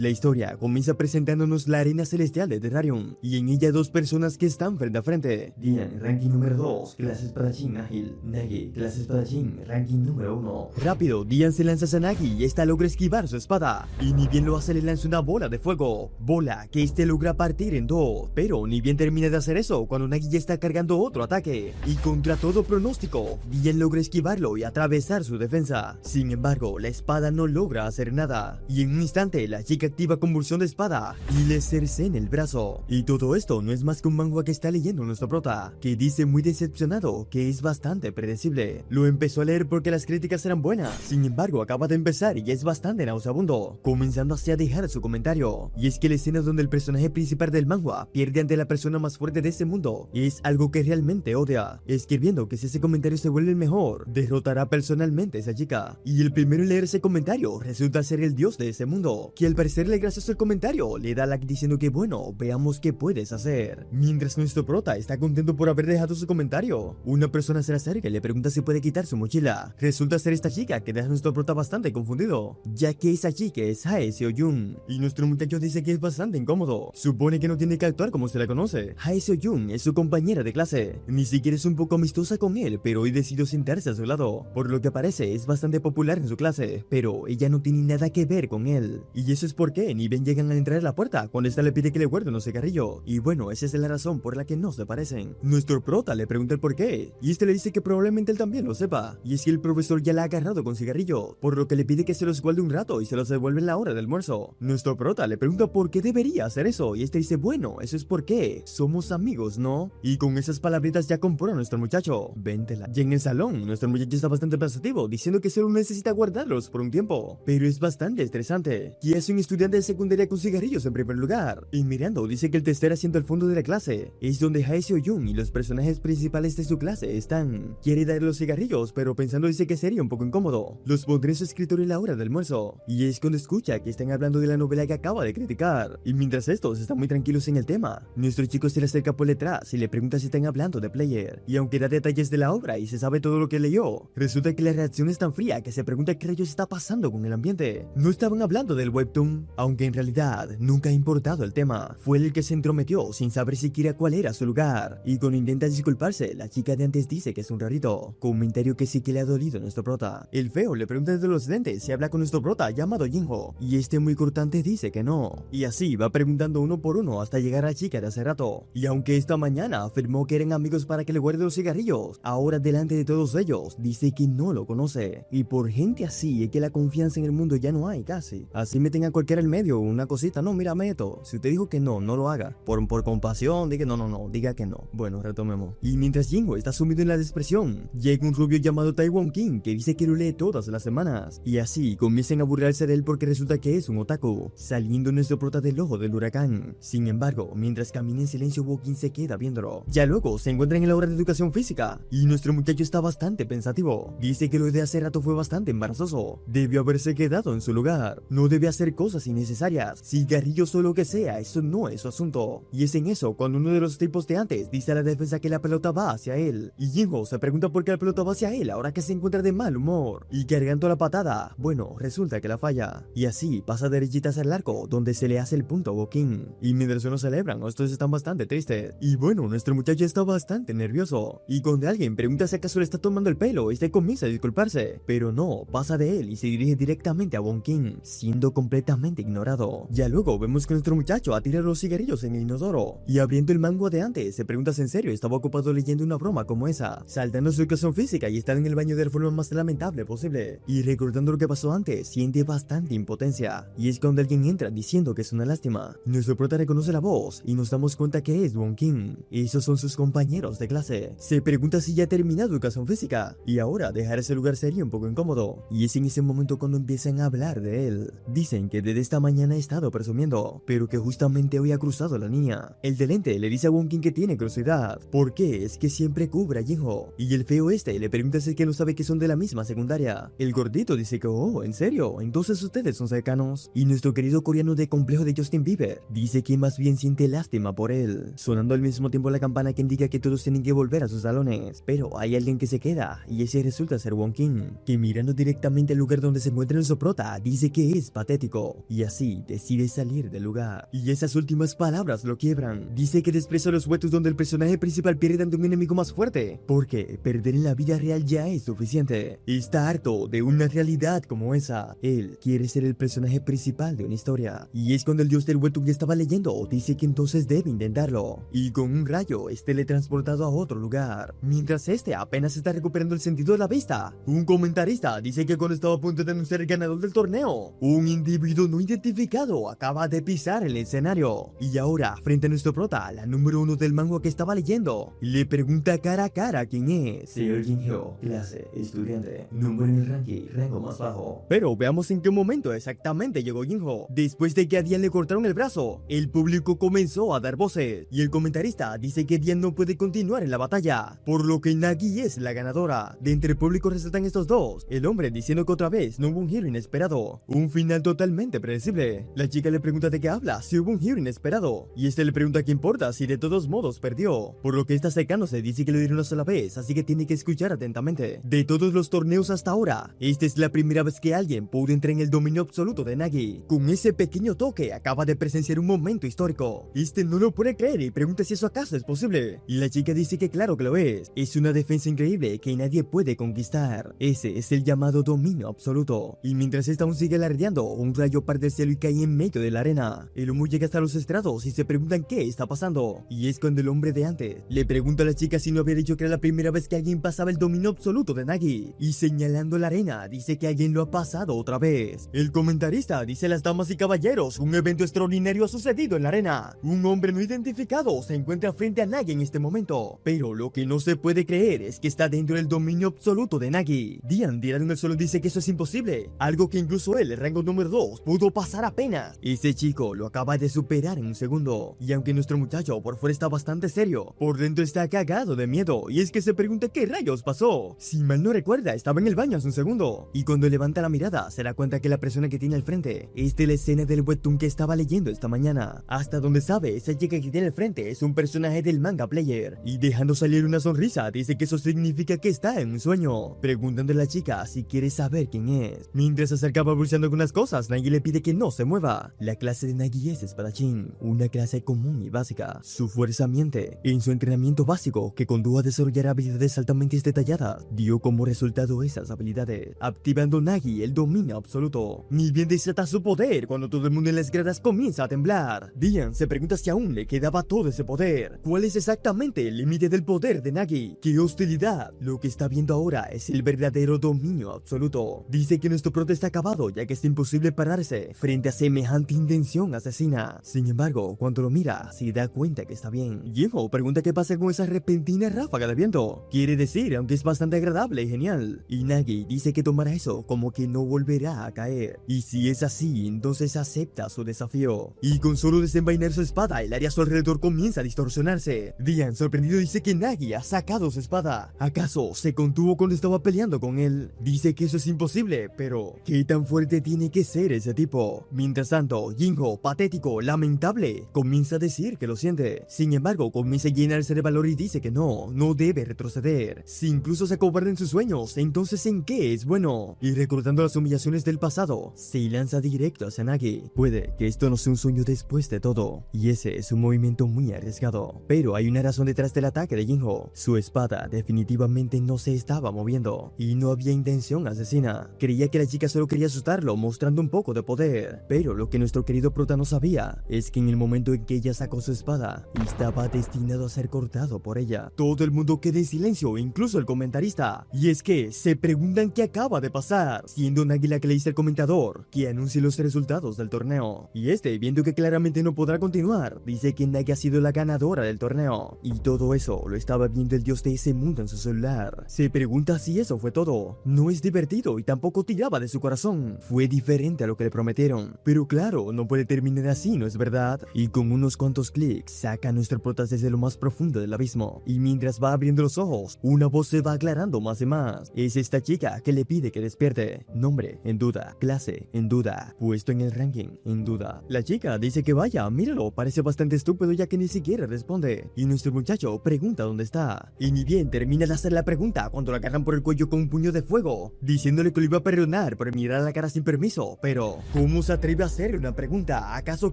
La historia comienza presentándonos la arena celestial de Terrarium, y en ella dos personas que están frente a frente. Dian, ranking número 2, clase espadachín ágil. Nagi, clase espadachín, ranking número 1. Rápido, Dian se lanza a Nagi y esta logra esquivar su espada, y ni bien lo hace le lanza una bola de fuego, bola que este logra partir en dos, pero ni bien termina de hacer eso cuando Nagi ya está cargando otro ataque, y contra todo pronóstico, Dian logra esquivarlo y atravesar su defensa. Sin embargo, la espada no logra hacer nada, y en un instante la chica activa convulsión de espada y le cercena el brazo. Y todo esto no es más que un manga que está leyendo nuestro prota, que dice muy decepcionado que es bastante predecible. Lo empezó a leer porque las críticas eran buenas, sin embargo acaba de empezar y es bastante nauseabundo, comenzando así a dejar su comentario. Y es que la escena donde el personaje principal del manga pierde ante la persona más fuerte de ese mundo es algo que realmente odia, escribiendo que si ese comentario se vuelve el mejor, derrotará personalmente a esa chica. Y el primero en leer ese comentario resulta ser el dios de ese mundo, que al parecer gracias al comentario le da like diciendo que bueno, veamos qué puedes hacer. Mientras nuestro prota está contento por haber dejado su comentario, una persona se le acerca y le pregunta si puede quitar su mochila. Resulta ser esta chica que deja a nuestro prota bastante confundido, ya que esa chica es Hae Seo-jun, y nuestro muchacho dice que es bastante incómodo. Supone que no tiene que actuar como se la conoce. Hae Seo-jun es su compañera de clase, ni siquiera es un poco amistosa con él, pero hoy decidió sentarse a su lado, por lo que parece es bastante popular en su clase, pero ella no tiene nada que ver con él, y eso es porque ni bien llegan a entrar a la puerta cuando esta le pide que le guarde unos cigarrillos, y bueno, esa es la razón por la que no se parecen. Nuestro prota le pregunta el por qué, y este le dice que probablemente él también lo sepa, y es que el profesor ya la ha agarrado con cigarrillo, por lo que le pide que se los guarde un rato y se los devuelve en la hora del almuerzo. Nuestro prota le pregunta por qué debería hacer eso, y este dice bueno, eso es porque somos amigos, ¿no? Y con esas palabritas ya compró a nuestro muchacho. Véntela. Y en el salón, nuestro muchacho está bastante pensativo, diciendo que solo necesita guardarlos por un tiempo, pero es bastante estresante, y es un estudiante de secundaria con cigarrillos en primer lugar. Y mirando dice que el tercer asiento al fondo de la clase es donde Hae Seo-jun y los personajes principales de su clase están. Quiere dar los cigarrillos, pero pensando dice que sería un poco incómodo. Los pondré en su escritorio en la hora del almuerzo. Y es cuando escucha que están hablando de la novela que acaba de criticar. Y mientras estos están muy tranquilos en el tema, nuestro chico se le acerca por detrás y le pregunta si están hablando de Player. Y aunque da detalles de la obra y se sabe todo lo que leyó, resulta que la reacción es tan fría que se pregunta qué rayos está pasando con el ambiente. No estaban hablando del webtoon, aunque en realidad nunca ha importado el tema. Fue él el que se entrometió sin saber siquiera cuál era su lugar, y cuando intenta disculparse, la chica de antes dice que es un rarito, comentario que sí que le ha dolido a nuestro prota. El feo le pregunta desde los lentes si habla con nuestro prota llamado Jinho, y este muy cortante dice que no, y así va preguntando uno por uno hasta llegar a la chica de hace rato. Y aunque esta mañana afirmó que eran amigos para que le guarde los cigarrillos, ahora delante de todos ellos dice que no lo conoce, y por gente así es que la confianza en el mundo ya no hay casi. Así meten a cualquiera en medio una cosita, no, mira, meto. Si usted dijo que no, no lo haga. Por compasión, diga no, diga que no. Bueno, retomemos. Y mientras Jinho está sumido en la depresión, llega un rubio llamado Taiwan King que dice que lo lee todas las semanas. Y así comienzan a burlarse de él porque resulta que es un otaku, saliendo nuestro prota del ojo del huracán. Sin embargo, mientras camina en silencio, Woking se queda viéndolo. Ya luego se encuentran en la hora de educación física, y nuestro muchacho está bastante pensativo. Dice que lo de hace rato fue bastante embarazoso. Debió haberse quedado en su lugar. No debe hacer cosas innecesarias, cigarrillos o lo que sea, eso no es su asunto. Y es en eso cuando uno de los tipos de antes dice a la defensa que la pelota va hacia él, y Jinho se pregunta por qué la pelota va hacia él ahora que se encuentra de mal humor, y cargando la patada, bueno, resulta que la falla, y así pasa derechitas al arco donde se le hace el punto a Woking. Y mientras uno celebran, estos están bastante tristes, y bueno, nuestro muchacho está bastante nervioso, y cuando alguien pregunta si acaso le está tomando el pelo, este comienza a disculparse, pero no, pasa de él y se dirige directamente a Woking, siendo completamente ignorado. Ya luego vemos que nuestro muchacho atira los cigarrillos en el inodoro, y abriendo el manga de antes se pregunta si en serio estaba ocupado leyendo una broma como esa, saltando su educación física y estar en el baño de la forma más lamentable posible, y recordando lo que pasó antes siente bastante impotencia, y es cuando alguien entra diciendo que es una lástima. Nuestro prota reconoce la voz y nos damos cuenta que es Woking, esos son sus compañeros de clase. Se pregunta si ya ha terminado educación física, y ahora dejar ese lugar sería un poco incómodo, y es en ese momento cuando empiezan a hablar de él. Dicen que desde esta mañana ha estado presumiendo, pero que justamente hoy ha cruzado a la niña. El de lente le dice a Woking que tiene curiosidad, porque es que siempre cubre a Jinho, y el feo este le pregunta si es que no sabe que son de la misma secundaria. El gordito dice que oh, ¿en serio? Entonces ustedes son cercanos. Y nuestro querido coreano de complejo de Justin Bieber dice que más bien siente lástima por él, sonando al mismo tiempo la campana que indica que todos tienen que volver a sus salones, pero hay alguien que se queda, y ese resulta ser Woking, que mirando directamente al lugar donde se encuentra nuestro prota, dice que es patético, miedo y así decide salir del lugar. Y esas últimas palabras lo quiebran. Dice que desprecia los huetos donde el personaje principal pierde ante un enemigo más fuerte, porque perder en la vida real ya es suficiente. Está harto de una realidad como esa. Él quiere ser el personaje principal de una historia. Y es cuando el dios del webtoon que estaba leyendo dice que entonces debe intentarlo. Y con un rayo es teletransportado a otro lugar. Mientras este apenas está recuperando el sentido de la vista, un comentarista dice que cuando estaba a punto de anunciar el ganador del torneo, un individuo no identificado acaba de pisar el escenario. Y ahora, frente a nuestro prota, la número 1 del manga que estaba leyendo, le pregunta cara a cara quién es. Señor Jinhyo, clase, estudiante, número en el ranking, rango más bajo. Pero veamos en qué momento exactamente llegó Jinhyo. Después de que a Dian le cortaron el brazo, el público comenzó a dar voces, y el comentarista dice que Dian no puede continuar en la batalla, por lo que Nagi es la ganadora. De entre el público resaltan estos dos, el hombre diciendo que otra vez no hubo un giro inesperado, un final totalmente predecible. La chica le pregunta de qué habla, si hubo un giro inesperado, y este le pregunta qué importa si de todos modos perdió, por lo que está secándose, dice que lo dirá una sola vez, así que tiene que escuchar atentamente. De todos los torneos hasta ahora, esta es la primera vez que alguien pudo entrar en el dominio absoluto de Nagi. Con ese pequeño toque acaba de presenciar un momento histórico. Este no lo puede creer y pregunta si eso acaso es posible, y la chica dice que claro que lo es. Es una defensa increíble que nadie puede conquistar. Ese es el llamado dominio absoluto. Y mientras esta aún sigue alardeando, un rayo parte del cielo y cae en medio de la arena. El humo llega hasta los estrados y se preguntan qué está pasando. Y es cuando el hombre de antes le pregunta a la chica si no había dicho que era la primera vez que alguien pasaba el dominio absoluto de Nagi. Y señalando la arena, dice que alguien lo ha pasado otra vez. El comentarista dice: las damas y caballeros, un evento extraordinario ha sucedido en la arena. Un hombre no identificado se encuentra frente a Nagi en este momento. Pero lo que no se puede creer es que está dentro del dominio absoluto de Nagi. Dian, tirado en el suelo, dice que eso es imposible. Algo que incluso él, el rango número 2, pudo pasar apenas. Ese chico lo acaba de superar en un segundo. Y aunque nuestro muchacho por fuera está bastante serio, por dentro está cagado de miedo. Y es que se pregunta qué rayos pasó. Si mal no recuerda, estaba en el baño hace un segundo. Y cuando levanta la mirada, se da cuenta que la persona que tiene al frente es de la escena del webtoon que estaba leyendo esta mañana. Hasta donde sabe, esa chica que tiene al frente es un personaje del manga player. Y dejando salir una sonrisa, dice que eso significa que está en un sueño, preguntando a la chica si quiere saber quién es. Mientras se acercaba pulsando algunas cosas, Nagi le pide que no se mueva. La clase de Nagi es espadachín, una clase común y básica. Su fuerza miente. En su entrenamiento básico, que condujo a desarrollar habilidades altamente detalladas, dio como resultado esas habilidades, activando Nagi el dominio absoluto. Ni bien desata su poder cuando todo el mundo en las gradas comienza a temblar. Dian se pregunta si aún le quedaba todo ese poder. ¿Cuál es exactamente el límite del poder de Nagi? ¡Qué hostilidad! Lo que está viendo ahora es el verdadero dominio absoluto. Dice que nuestro prota está acabado, ya que es imposible pararse frente a semejante intención asesina. Sin embargo, cuando lo mira, se da cuenta que está bien. Jinhyo pregunta qué pasa con esa repentina ráfaga de viento. Quiere decir, aunque es bastante agradable y genial. Y Nagi dice que tomará eso como que no volverá a caer. Y si es así, entonces acepta su desafío. Y con solo desenvainar su espada, el área a su alrededor comienza a distorsionarse. Dian, sorprendido, dice que Nagi ha sacado su espada. ¿Acaso se contuvo cuando estaba peleando con él? Dice que eso es imposible, pero ¿qué tan fuerte tiene que ser ese tipo? Mientras tanto, Jinhyo, patético, lamentable, comienza a decir que lo siente. Sin embargo, comienza a llenarse de valor y dice que no debe retroceder. Si incluso se acobarda en sus sueños, entonces ¿en qué es bueno? Y recordando las humillaciones del pasado, se lanza directo hacia Nagi. Puede que esto no sea un sueño después de todo, y ese es un movimiento muy arriesgado. Pero hay una razón detrás del ataque de Jinhyo. Su espada definitivamente no se estaba moviendo, y no había intención asesina. Creía que la chica solo quería asustarlo, mostrando un poco de poder. Pero lo que nuestro querido prota no sabía, es que en el momento en que ella sacó su espada, estaba destinado a ser cortado por ella. Todo el mundo queda en silencio, incluso el comentarista. Y es que se preguntan qué acaba de pasar, siendo Nagi la que le dice al comentador que anuncie los resultados del torneo. Y este, viendo que claramente no podrá continuar, dice que Nagi ha sido la ganadora del torneo. Y todo eso lo estaba viendo el dios de ese mundo en su celular. Se pregunta si eso fue todo. No es divertido y tampoco tiraba de su corazón. Fue diferente a lo que le prometieron. Pero claro, no puede terminar así, ¿no es verdad? Y con unos cuantos clics, saca a nuestro prota desde lo más profundo del abismo. Y mientras va abriendo los ojos, una voz se va aclarando más y más. Es esta chica que le pide que despierte. Nombre en duda, clase en duda, puesto en el ranking en duda. La chica dice que vaya, míralo, parece bastante estúpido ya que ni siquiera responde. Y nuestro muchacho pregunta dónde está. Y ni bien termina de hacer la pregunta cuando la agarran por el cuello con un puño de fuego, diciéndole que lo iba a perdonar por mirar a la cara sin permiso. Pero ¿Cómo se atreve a hacerle una pregunta? ¿Acaso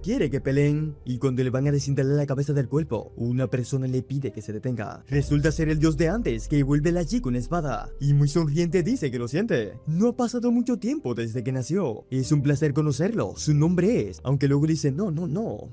quiere que peleen? Y cuando le van a desintegrar la cabeza del cuerpo, una persona le pide que se detenga. Resulta ser el dios de antes, que vuelve allí con espada. Y muy sonriente dice que lo siente. No ha pasado mucho tiempo desde que nació. Es un placer conocerlo. Su nombre es... Aunque luego dice, no.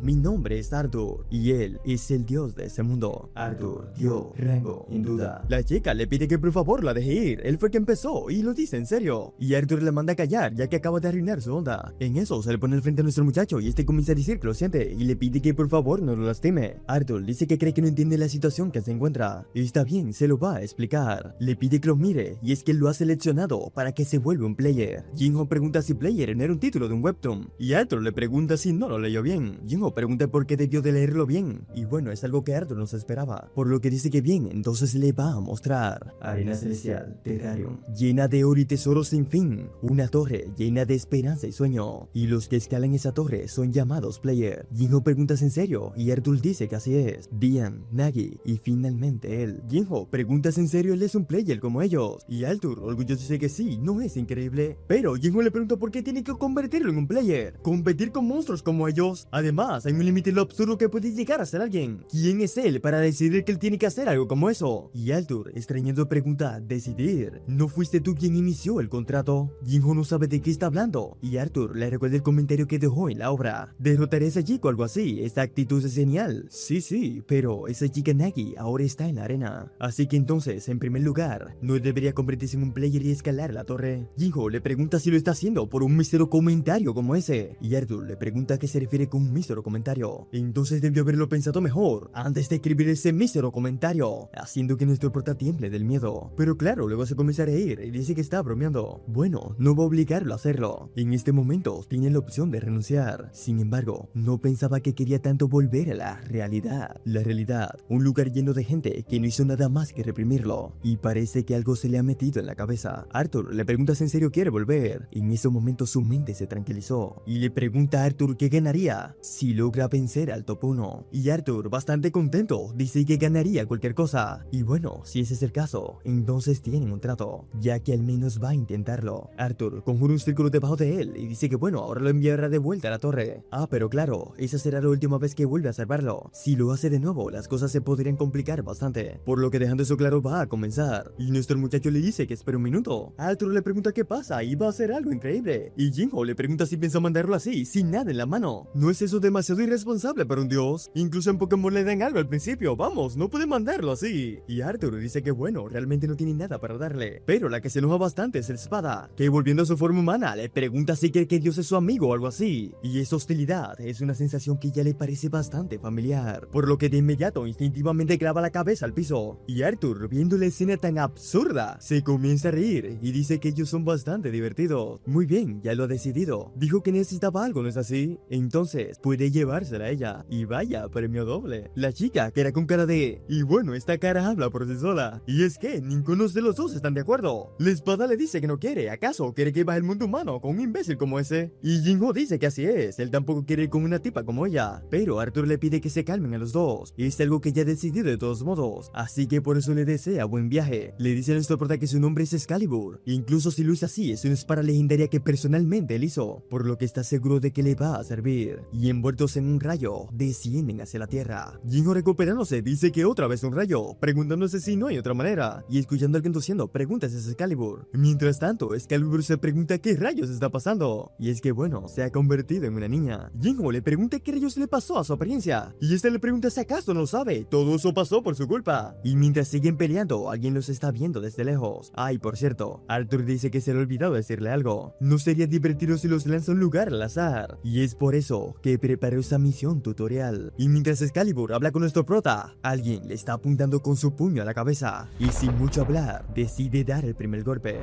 Mi nombre es Arthur. Y él es el dios de ese mundo. Arthur dio rango en duda. La chica le pide que por favor la deje ir. Él fue que empezó y lo dice en serio. Y Arthur le manda a callar ya que acaba de arruinar su onda. En eso se le pone al frente a nuestro muchacho y este comienza a decir que lo siente y le pide que por favor no lo lastime. Arthur dice que cree que no entiende la situación que se encuentra. Está bien, se lo va a explicar. Le pide que lo mire y es que él lo ha seleccionado para que se vuelva un player. Jinho pregunta si player era un título de un webtoon y Arthur le pregunta si no lo leyó bien. Jinho pregunta por qué debió de leerlo bien y bueno, es algo que Arthur no se esperaba, por lo que dice que bien, entonces le va a mostrar. Arena celestial, terrarium, llena de oro y tesoros sin fin, una torre llena de esperanza y sueño, y los que escalan esa torre son llamados player. Jinho pregunta en serio y Arthur dice que así es. Dian, Nagi y finalmente él. Jinho pregunta en serio, él es un player como ellos y Arthur orgulloso dice que sí, no es increíble. Pero Jinho le pregunta por qué tiene que convertirlo en un player, competir con monstruos como ellos. Además hay un límite en lo absurdo que puede llegar a ser alguien. ¿Quién es él para decidir que él tiene que hacer algo como eso? Y Arthur extrañando pregunta, decidir. ¿No fuiste tú quien inició el contrato? Jinho no sabe de qué está hablando y Arthur le recuerda el comentario que dejó en la obra. Derrotaré a ese chico, algo así. Esta actitud es genial. Sí, pero esa chica Nagi ahora está en la arena. Así que entonces, en primer lugar, no debería convertirse en un player y escalar la torre. Jinho le pregunta si lo está haciendo por un mísero comentario como ese. Y Arthur le pregunta a qué se refiere con un mísero comentario. Entonces debió haberlo pensado mejor antes de escribir ese mísero comentario, haciendo que nuestro prota tiemble del miedo. Pero claro, luego se comienza a reír y dice que está bromeando. Bueno, no va a obligarlo a hacerlo. En este momento tiene la opción de renunciar. Sin embargo, no pensaba que quería tanto volver a la realidad. La realidad, un lugar lleno de gente que no hizo nada más que reprimirlo. Y parece que algo se le ha metido en la cabeza. Arthur le pregunta si en serio quiere volver. En ese momento su mente se tranquilizó. Y le pregunta a Arthur qué ganaría si logra vencer al top 1. Y Arthur, bastante contento, dice que ganaría cualquier cosa. Y bueno, si ese es el caso, entonces tienen un trato, ya que al menos va a intentarlo. Arthur conjura un círculo debajo de él y dice que bueno, ahora lo enviará de vuelta a la torre. Pero claro, esa será la última vez que vuelve a salvarlo. Si lo hace de nuevo, las cosas se podrían complicar bastante. Por lo que dejando eso claro, va a comenzar. Y nuestro muchacho le dice que espere un minuto. Arthur le pregunta qué pasa y va a hacer algo increíble. Y Jinho le pregunta si piensa mandarlo así, sin nada en la mano. ¿No es eso demasiado irresponsable para un dios? Incluso en Pokémon le dan algo al principio. Vamos, no puede mandarlo así. Y Arthur dice que bueno, realmente no tiene nada para darle. Pero la que se enoja bastante es el espada, que volviendo a su forma humana le pregunta si cree que Dios es su amigo o algo así. Y esa hostilidad es una sensación que ya le parece bastante familiar, por lo que de inmediato instintivamente clava la cabeza al piso. Y Arthur, viendo la escena tan absurda, se comienza a reír y dice que ellos son bastante divertidos. Muy bien, ya lo ha decidido. Dijo que necesitaba algo, ¿no es así? Entonces puede llevársela a ella. Y vaya, premio doble. La chica queda con cara de... Y bueno, esta cara habla por sí sola. Y es que ninguno de los dos están de acuerdo. La espada le dice que no quiere. ¿Acaso quiere que baje el mundo humano con un imbécil como ese? Y Jinho dice que así es. Él tampoco quiere ir con una tipa como ella. Pero Arthur le pide que se calmen a los dos. Es algo que ya ha decidido de todos modos. Así que por eso le desea buen viaje. Le dice a nuestro prota que su nombre es Excalibur. Incluso si lo es así, es una espada legendaria que personalmente él hizo. Por lo que está seguro de que le va a servir. Y envueltos en un rayo, descienden hacia la tierra. Jinho recuperándose dice que otra vez un rayo, preguntándose si no hay otra manera. Y escuchando al que tosiendo, pregunta si es Excalibur. Mientras tanto, Excalibur se pregunta qué rayos está pasando. Y es que bueno, se ha convertido en una niña. Jinho le pregunta qué rayos le pasó a su apariencia. Y este le pregunta si acaso no lo sabe. Todo eso pasó por su culpa. Y mientras siguen peleando, alguien los está viendo desde lejos. Por cierto, Arthur dice que se le ha olvidado decirle algo. No sería divertido si los lanza a un lugar al azar. Y es por eso que preparó esa misión tutorial. Y mientras Excalibur habla con nuestro prota, alguien le está apuntando con su puño a la cabeza. Y sin mucho hablar, decide dar el primer golpe.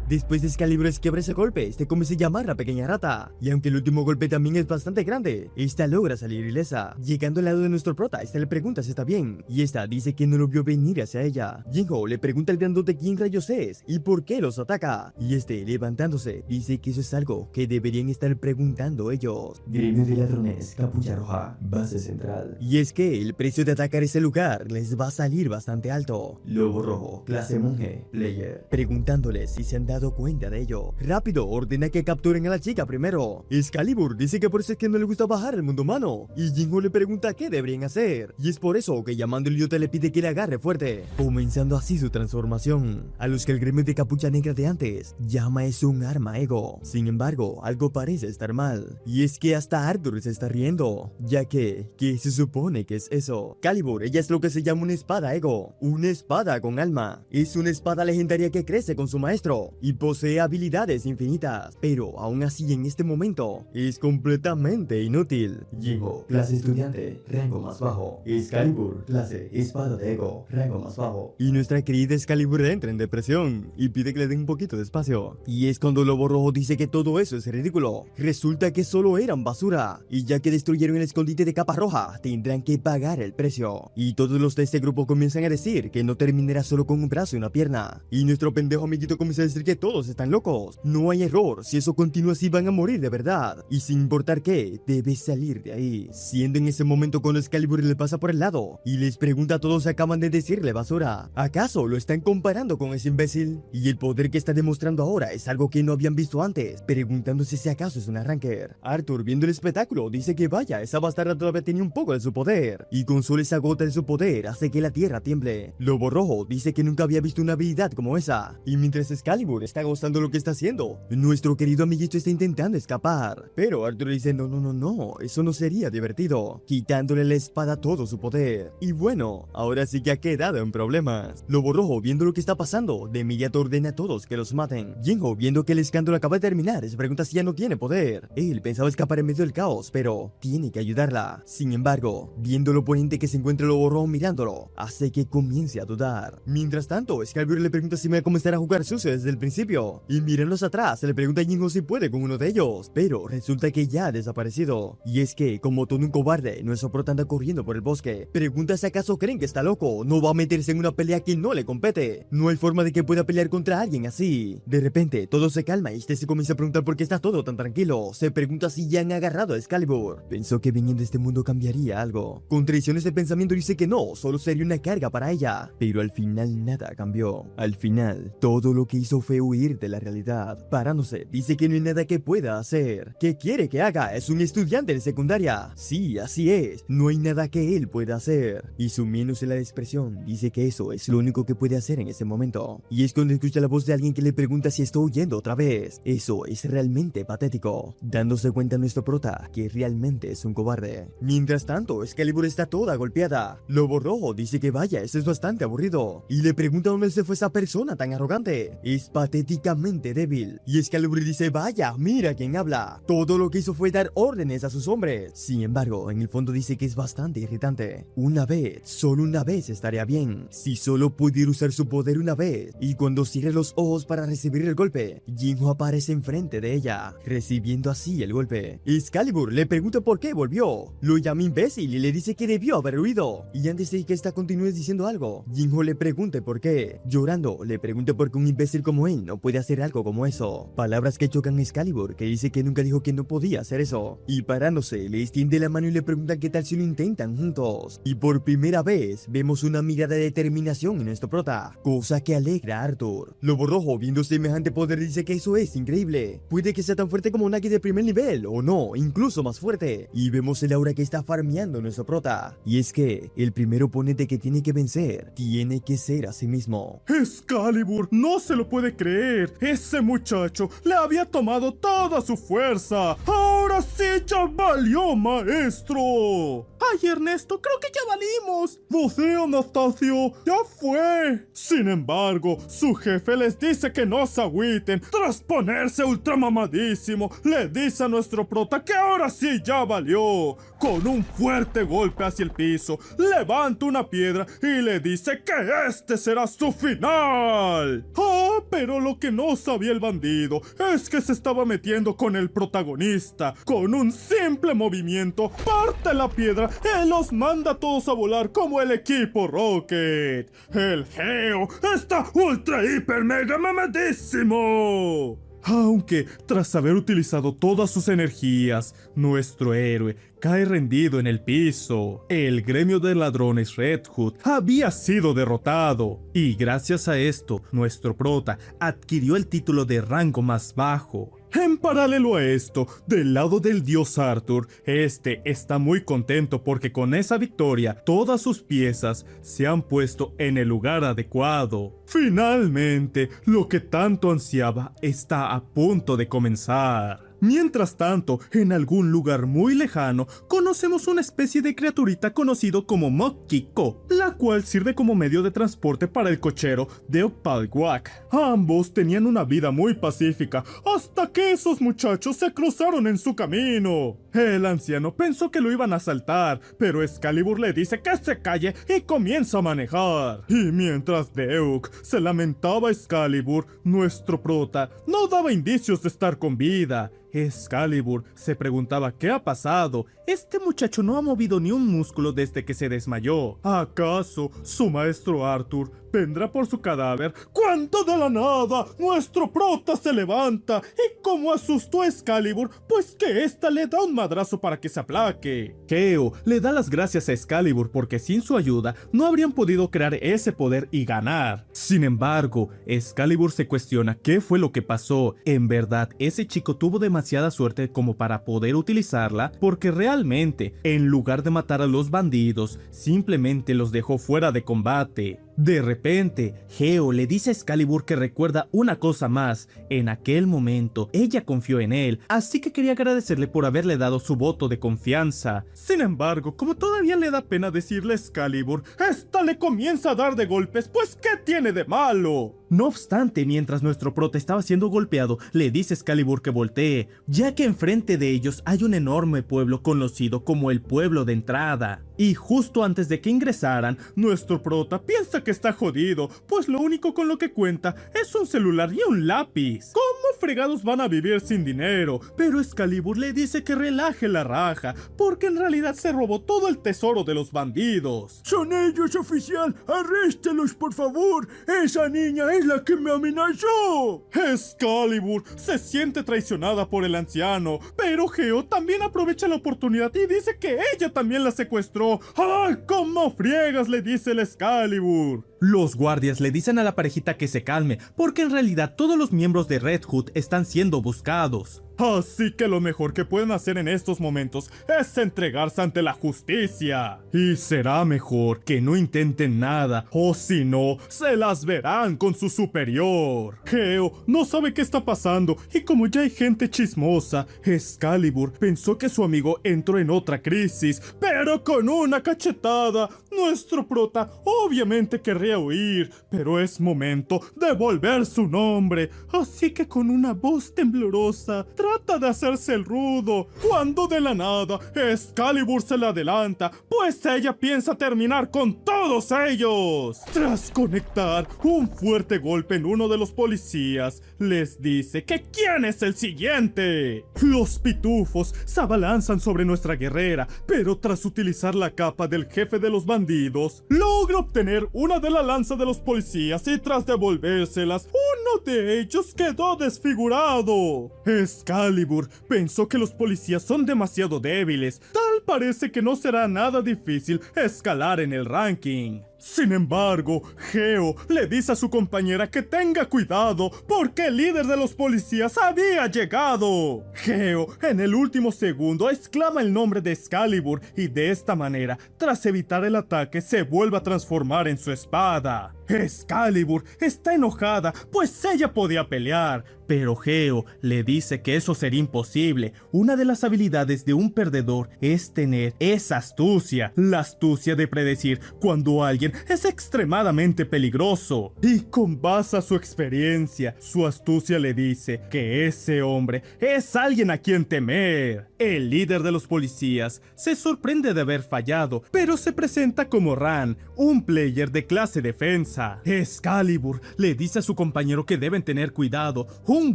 Después de Excalibur quiebra ese golpe, este comienza a llamar a la pequeña rata. Y aunque el último golpe también es bastante grande, esta logra salir ilesa. Llegando al lado de nuestro prota, esta le pregunta si está bien. Y esta dice que no lo vio venir hacia ella. Jinho le pregunta al grandote quién rayos es y por qué los ataca. Y este, levantándose, dice que eso es algo que deberían estar preguntando ellos. Gremio de ladrones, capucha roja, base central. Y es que el precio de atacar ese lugar les va a salir bastante alto. Lobo rojo, clase monje, player. Preguntándoles si se han dado dado cuenta de ello. Rápido ordena que capturen a la chica primero. Excalibur dice que por eso es que no le gusta bajar al mundo humano, y Jinho le pregunta qué deberían hacer, y es por eso que llamando el idiota le pide que le agarre fuerte, comenzando así su transformación, a los que el gremio de Capucha Negra de antes llama es un arma ego. Sin embargo, algo parece estar mal, y es que hasta Arthur se está riendo, ya que, ¿qué se supone que es eso? Calibur, ella es lo que se llama una espada ego, una espada con alma, es una espada legendaria que crece con su maestro, y posee habilidades infinitas, pero aún así en este momento, es completamente inútil. Jinho, clase estudiante, rango más bajo. Excalibur, clase espada de ego, rango más bajo. Y nuestra querida Excalibur entra en depresión y pide que le den un poquito de espacio. Y es cuando Lobo Rojo dice que todo eso es ridículo. Resulta que solo eran basura. Y ya que destruyeron el escondite de Capa Roja, tendrán que pagar el precio. Y todos los de este grupo comienzan a decir que no terminará solo con un brazo y una pierna. Y nuestro pendejo amiguito comienza a decir que todos están locos. No hay error, si eso continúa así van a morir de verdad. Y sin importar qué, debes salir de ahí. Siendo en ese momento cuando Excalibur le pasa por el lado y les pregunta a todos si acaban de decirle basura. ¿Acaso lo están comparando con ese imbécil? Y el poder que está demostrando ahora es algo que no habían visto antes, preguntándose si acaso es un arranker. Arthur, viendo el espectáculo, dice que vaya, esa bastarda todavía tiene un poco de su poder, y con solo esa gota de su poder hace que la tierra tiemble. Lobo Rojo dice que nunca había visto una habilidad como esa, y mientras Excalibur está gozando lo que está haciendo, nuestro querido amiguito está intentando escapar, pero Arthur dice no, eso no sería divertido, quitándole la espada todo su poder. Y bueno, ahora sí que ha quedado en problemas. Lobo Rojo, viendo lo que está pasando, de inmediato ordena a todos que los maten. Jinho, viendo que el escándalo acaba de terminar, se pregunta si ya no tiene poder. Él pensaba escapar en medio del caos, pero tiene que ayudarla. Sin embargo, viendo lo oponente que se encuentra Lobo Rojo mirándolo, hace que comience a dudar. Mientras tanto, Excalibur le pregunta si va a comenzar a jugar sucio desde el principio, y mirándolos atrás, le pregunta a Jinho si puede con uno de ellos, pero resulta que ya ha desaparecido. Y es que, como todo un cobarde, nuestro prota anda corriendo por el bosque. Pregunta si acaso creen que está loco, no va a meterse en una pelea que no le compete. No hay forma de que pueda pelear contra alguien así. De repente, todo se calma y este se comienza a preguntar por qué está todo tan tranquilo. Se pregunta si ya han agarrado a Excalibur. Pensó que viniendo de este mundo cambiaría algo. Con traiciones de pensamiento dice que no, solo sería una carga para ella. Pero al final nada cambió. Al final, todo lo que hizo fue huir de la realidad. Parándose, dice que no hay nada que pueda hacer. ¿Qué quiere que haga? Es un estudiante de secundaria. Sí, así es. No hay nada que él pueda hacer. Y sumiéndose en la expresión, dice que eso es lo único que puede hacer en ese momento. Y es cuando escucha la voz de alguien que le pregunta si está huyendo otra vez. Eso es realmente patético, dándose cuenta nuestro prota que realmente es un cobarde. Mientras tanto, Excalibur está toda golpeada. Lobo Rojo dice que vaya, eso es bastante aburrido, y le pregunta dónde se fue esa persona tan arrogante. Es patéticamente débil. Y Excalibur dice, vaya, mira quién habla. Todo lo que hizo fue dar órdenes a sus hombres. Sin embargo, en el fondo dice que es bastante irritante. Una vez, solo una vez estaría bien. Si solo pudiera usar su poder una vez. Y cuando cierre los ojos para recibir el golpe, Jinho aparece enfrente de ella, recibiendo así el golpe. Excalibur le pregunta por qué volvió. Lo llama imbécil y le dice que debió haber huido. Y antes de que esta continúe diciendo algo, Jinho le pregunta por qué. Llorando, le pregunta por qué un imbécil como él no puede hacer algo como eso. Palabras que chocan a Excalibur, que dice que nunca dijo que no podía hacer eso. Y parándose, le extiende la mano y le pregunta qué tal si lo intentan juntos. Y por primera vez, vemos una mirada de determinación en nuestro prota, cosa que alegra a Arthur. Lobo Rojo, viendo semejante poder, dice que eso es increíble. Puede que sea tan fuerte como Nagi de primer nivel, o no, incluso más fuerte. Y vemos el aura que está farmeando nuestro prota. Y es que, el primer oponente que tiene que vencer, tiene que ser a sí mismo. Excalibur no se lo puede creer. Ese muchacho le había tomado toda su fuerza. Ahora sí ya valió, maestro. Ay, Ernesto, creo que ya valimos. Você, Anastasio, ya fue. Sin embargo, su jefe les dice que no se agüiten. Tras ponerse ultramamadísimo, le dice a nuestro prota que ahora sí ya valió. Con un fuerte golpe hacia el piso, levanta una piedra y le dice que este será su final. Ah, pero lo que no sabía el bandido es que se estaba metiendo con el protagonista. Con un simple movimiento, parte la piedra y los manda a todos a volar como el equipo Rocket. El Geo está ultra hiper mega mamadísimo. Aunque, tras haber utilizado todas sus energías, nuestro héroe cae rendido en el piso. El gremio de ladrones Red Hood había sido derrotado, y gracias a esto, nuestro prota adquirió el título de rango más bajo. En paralelo a esto, del lado del dios Arthur, este está muy contento porque con esa victoria todas sus piezas se han puesto en el lugar adecuado. Finalmente, lo que tanto ansiaba está a punto de comenzar. Mientras tanto, en algún lugar muy lejano, conocemos una especie de criaturita conocido como Mokiko, la cual sirve como medio de transporte para el cochero de Opalwak. Ambos tenían una vida muy pacífica, hasta que esos muchachos se cruzaron en su camino. El anciano pensó que lo iban a asaltar, pero Excalibur le dice que se calle y comienza a manejar. Y mientras Deuk se lamentaba a Excalibur, nuestro prota no daba indicios de estar con vida. Excalibur se preguntaba qué ha pasado. Este muchacho no ha movido ni un músculo desde que se desmayó. ¿Acaso su maestro Arthur vendrá por su cadáver? Cuando de la nada nuestro prota se levanta y como asustó a Excalibur, pues que ésta le da un madrazo para que se aplaque. Geo le da las gracias a Excalibur porque sin su ayuda no habrían podido crear ese poder y ganar. Sin embargo, Excalibur se cuestiona qué fue lo que pasó. En verdad, ese chico tuvo demasiada suerte como para poder utilizarla, porque realmente, en lugar de matar a los bandidos, simplemente los dejó fuera de combate. De repente, Geo le dice a Excalibur que recuerda una cosa más. En aquel momento, ella confió en él, así que quería agradecerle por haberle dado su voto de confianza. Sin embargo, como todavía le da pena decirle a Excalibur, esta le comienza a dar de golpes, pues ¿qué tiene de malo? No obstante, mientras nuestro prota estaba siendo golpeado, le dice a Excalibur que voltee, ya que enfrente de ellos hay un enorme pueblo conocido como el Pueblo de Entrada. Y justo antes de que ingresaran, nuestro prota piensa que está jodido, pues lo único con lo que cuenta es un celular y un lápiz. ¿Cómo fregados van a vivir sin dinero? Pero Excalibur le dice que relaje la raja, porque en realidad se robó todo el tesoro de los bandidos. ¡Son ellos, oficial! ¡Arréstelos, por favor! ¡Esa niña es la que me amenazó! Excalibur se siente traicionada por el anciano, pero Geo también aprovecha la oportunidad y dice que ella también la secuestró. ¡Ay, cómo friegas!, le dice el Excalibur. Los guardias le dicen a la parejita que se calme, porque en realidad todos los miembros de Red Hood están siendo buscados. Así que lo mejor que pueden hacer en estos momentos es entregarse ante la justicia. Y será mejor que no intenten nada, o si no, se las verán con su superior. Geo no sabe qué está pasando, y como ya hay gente chismosa, Excalibur pensó que su amigo entró en otra crisis, pero con una cachetada, nuestro prota obviamente querría huir, pero es momento de volver su nombre. Así que con una voz temblorosa, trata de hacerse el rudo, cuando de la nada Excalibur se le adelanta, pues ella piensa terminar con todos ellos. Tras conectar un fuerte golpe en uno de los policías, les dice que ¿quién es el siguiente? Los pitufos se abalanzan sobre nuestra guerrera, pero tras utilizar la capa del jefe de los bandidos, logra obtener una de la lanza de los policías y tras devolvérselas, uno de ellos quedó desfigurado. Excalibur pensó que los policías son demasiado débiles, tal parece que no será nada difícil escalar en el ranking. Sin embargo, Geo le dice a su compañera que tenga cuidado porque el líder de los policías había llegado. Geo, en el último segundo, exclama el nombre de Excalibur y de esta manera, tras evitar el ataque, se vuelve a transformar en su espada. Excalibur está enojada, pues ella podía pelear, pero Geo le dice que eso sería imposible. Una de las habilidades de un perdedor es tener esa astucia, la astucia de predecir cuando alguien es extremadamente peligroso. Y con base a su experiencia, su astucia le dice que ese hombre es alguien a quien temer. El líder de los policías se sorprende de haber fallado, pero se presenta como Ran, un player de clase defensa. Excalibur le dice a su compañero que deben tener cuidado, un